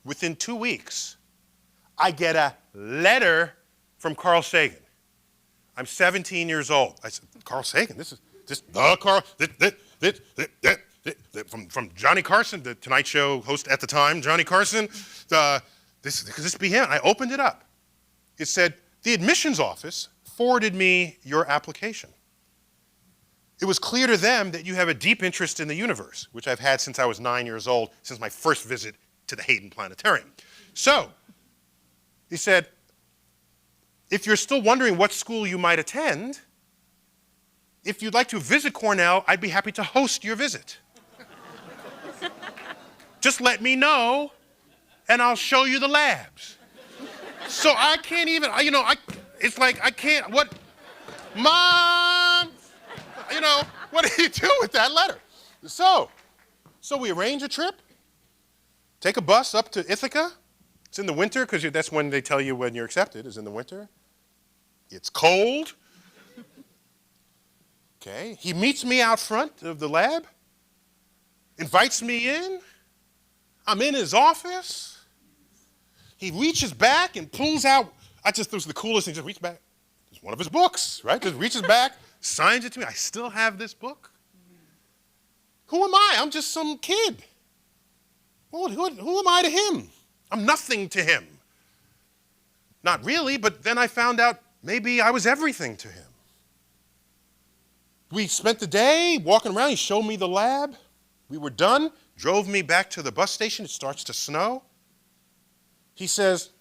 Within 2 weeks, I get a letter from Carl Sagan. I'm 17 years old. I said, Carl Sagan, this is the Carl, from Johnny Carson, the Tonight Show host at the time, Johnny Carson, could this be him? I opened it up. It said, the admissions office forwarded me your application. It was clear to them that you have a deep interest in the universe, which I've had since I was 9 years old, since my first visit to the Hayden Planetarium. So, he said, if you're still wondering what school you might attend, if you'd like to visit Cornell, I'd be happy to host your visit. Just let me know, and I'll show you the labs. So I can't even, it's like I can't, Mom! What do you do with that letter? So we arrange a trip, take a bus up to Ithaca. It's in the winter, because that's when they tell you when you're accepted, is in the winter. It's cold. Okay, he meets me out front of the lab, invites me in. I'm in his office. He reaches back and pulls out, this was the coolest thing, just reached back, It's one of his books, right? Just reaches back, signs it to me. I still have this book. Who am I? I'm just some kid. Who am I to him? I'm nothing to him. Not really, but then I found out maybe I was everything to him. We spent the day walking around. He showed me the lab. We were done, drove me back to the bus station. It starts to snow. He says,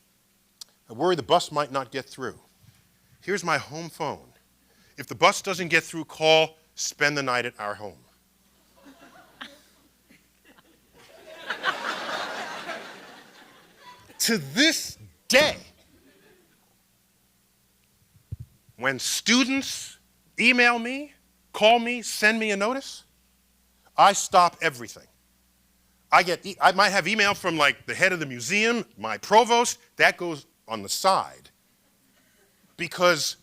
I worry the bus might not get through. Here's my home phone. If the bus doesn't get through, call, spend the night at our home. To this day, when students email me, call me, send me a notice, I stop everything. I might have email from like the head of the museum, my provost, that goes on the side. Because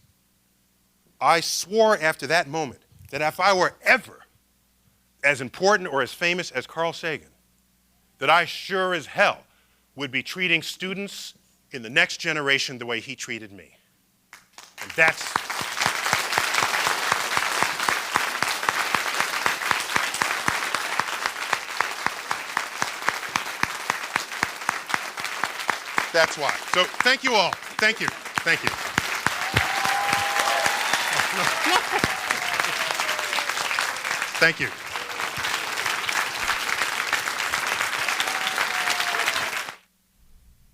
I swore after that moment that if I were ever as important or as famous as Carl Sagan, that I sure as hell would be treating students in the next generation the way he treated me. And that's why. So thank you all. Thank you. Thank you. Thank you.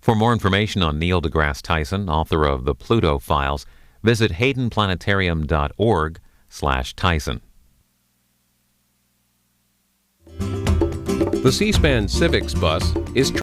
For more information on Neil deGrasse Tyson, author of the Pluto Files, visit haydenplanetarium.org/Tyson. The C-SPAN Civics bus is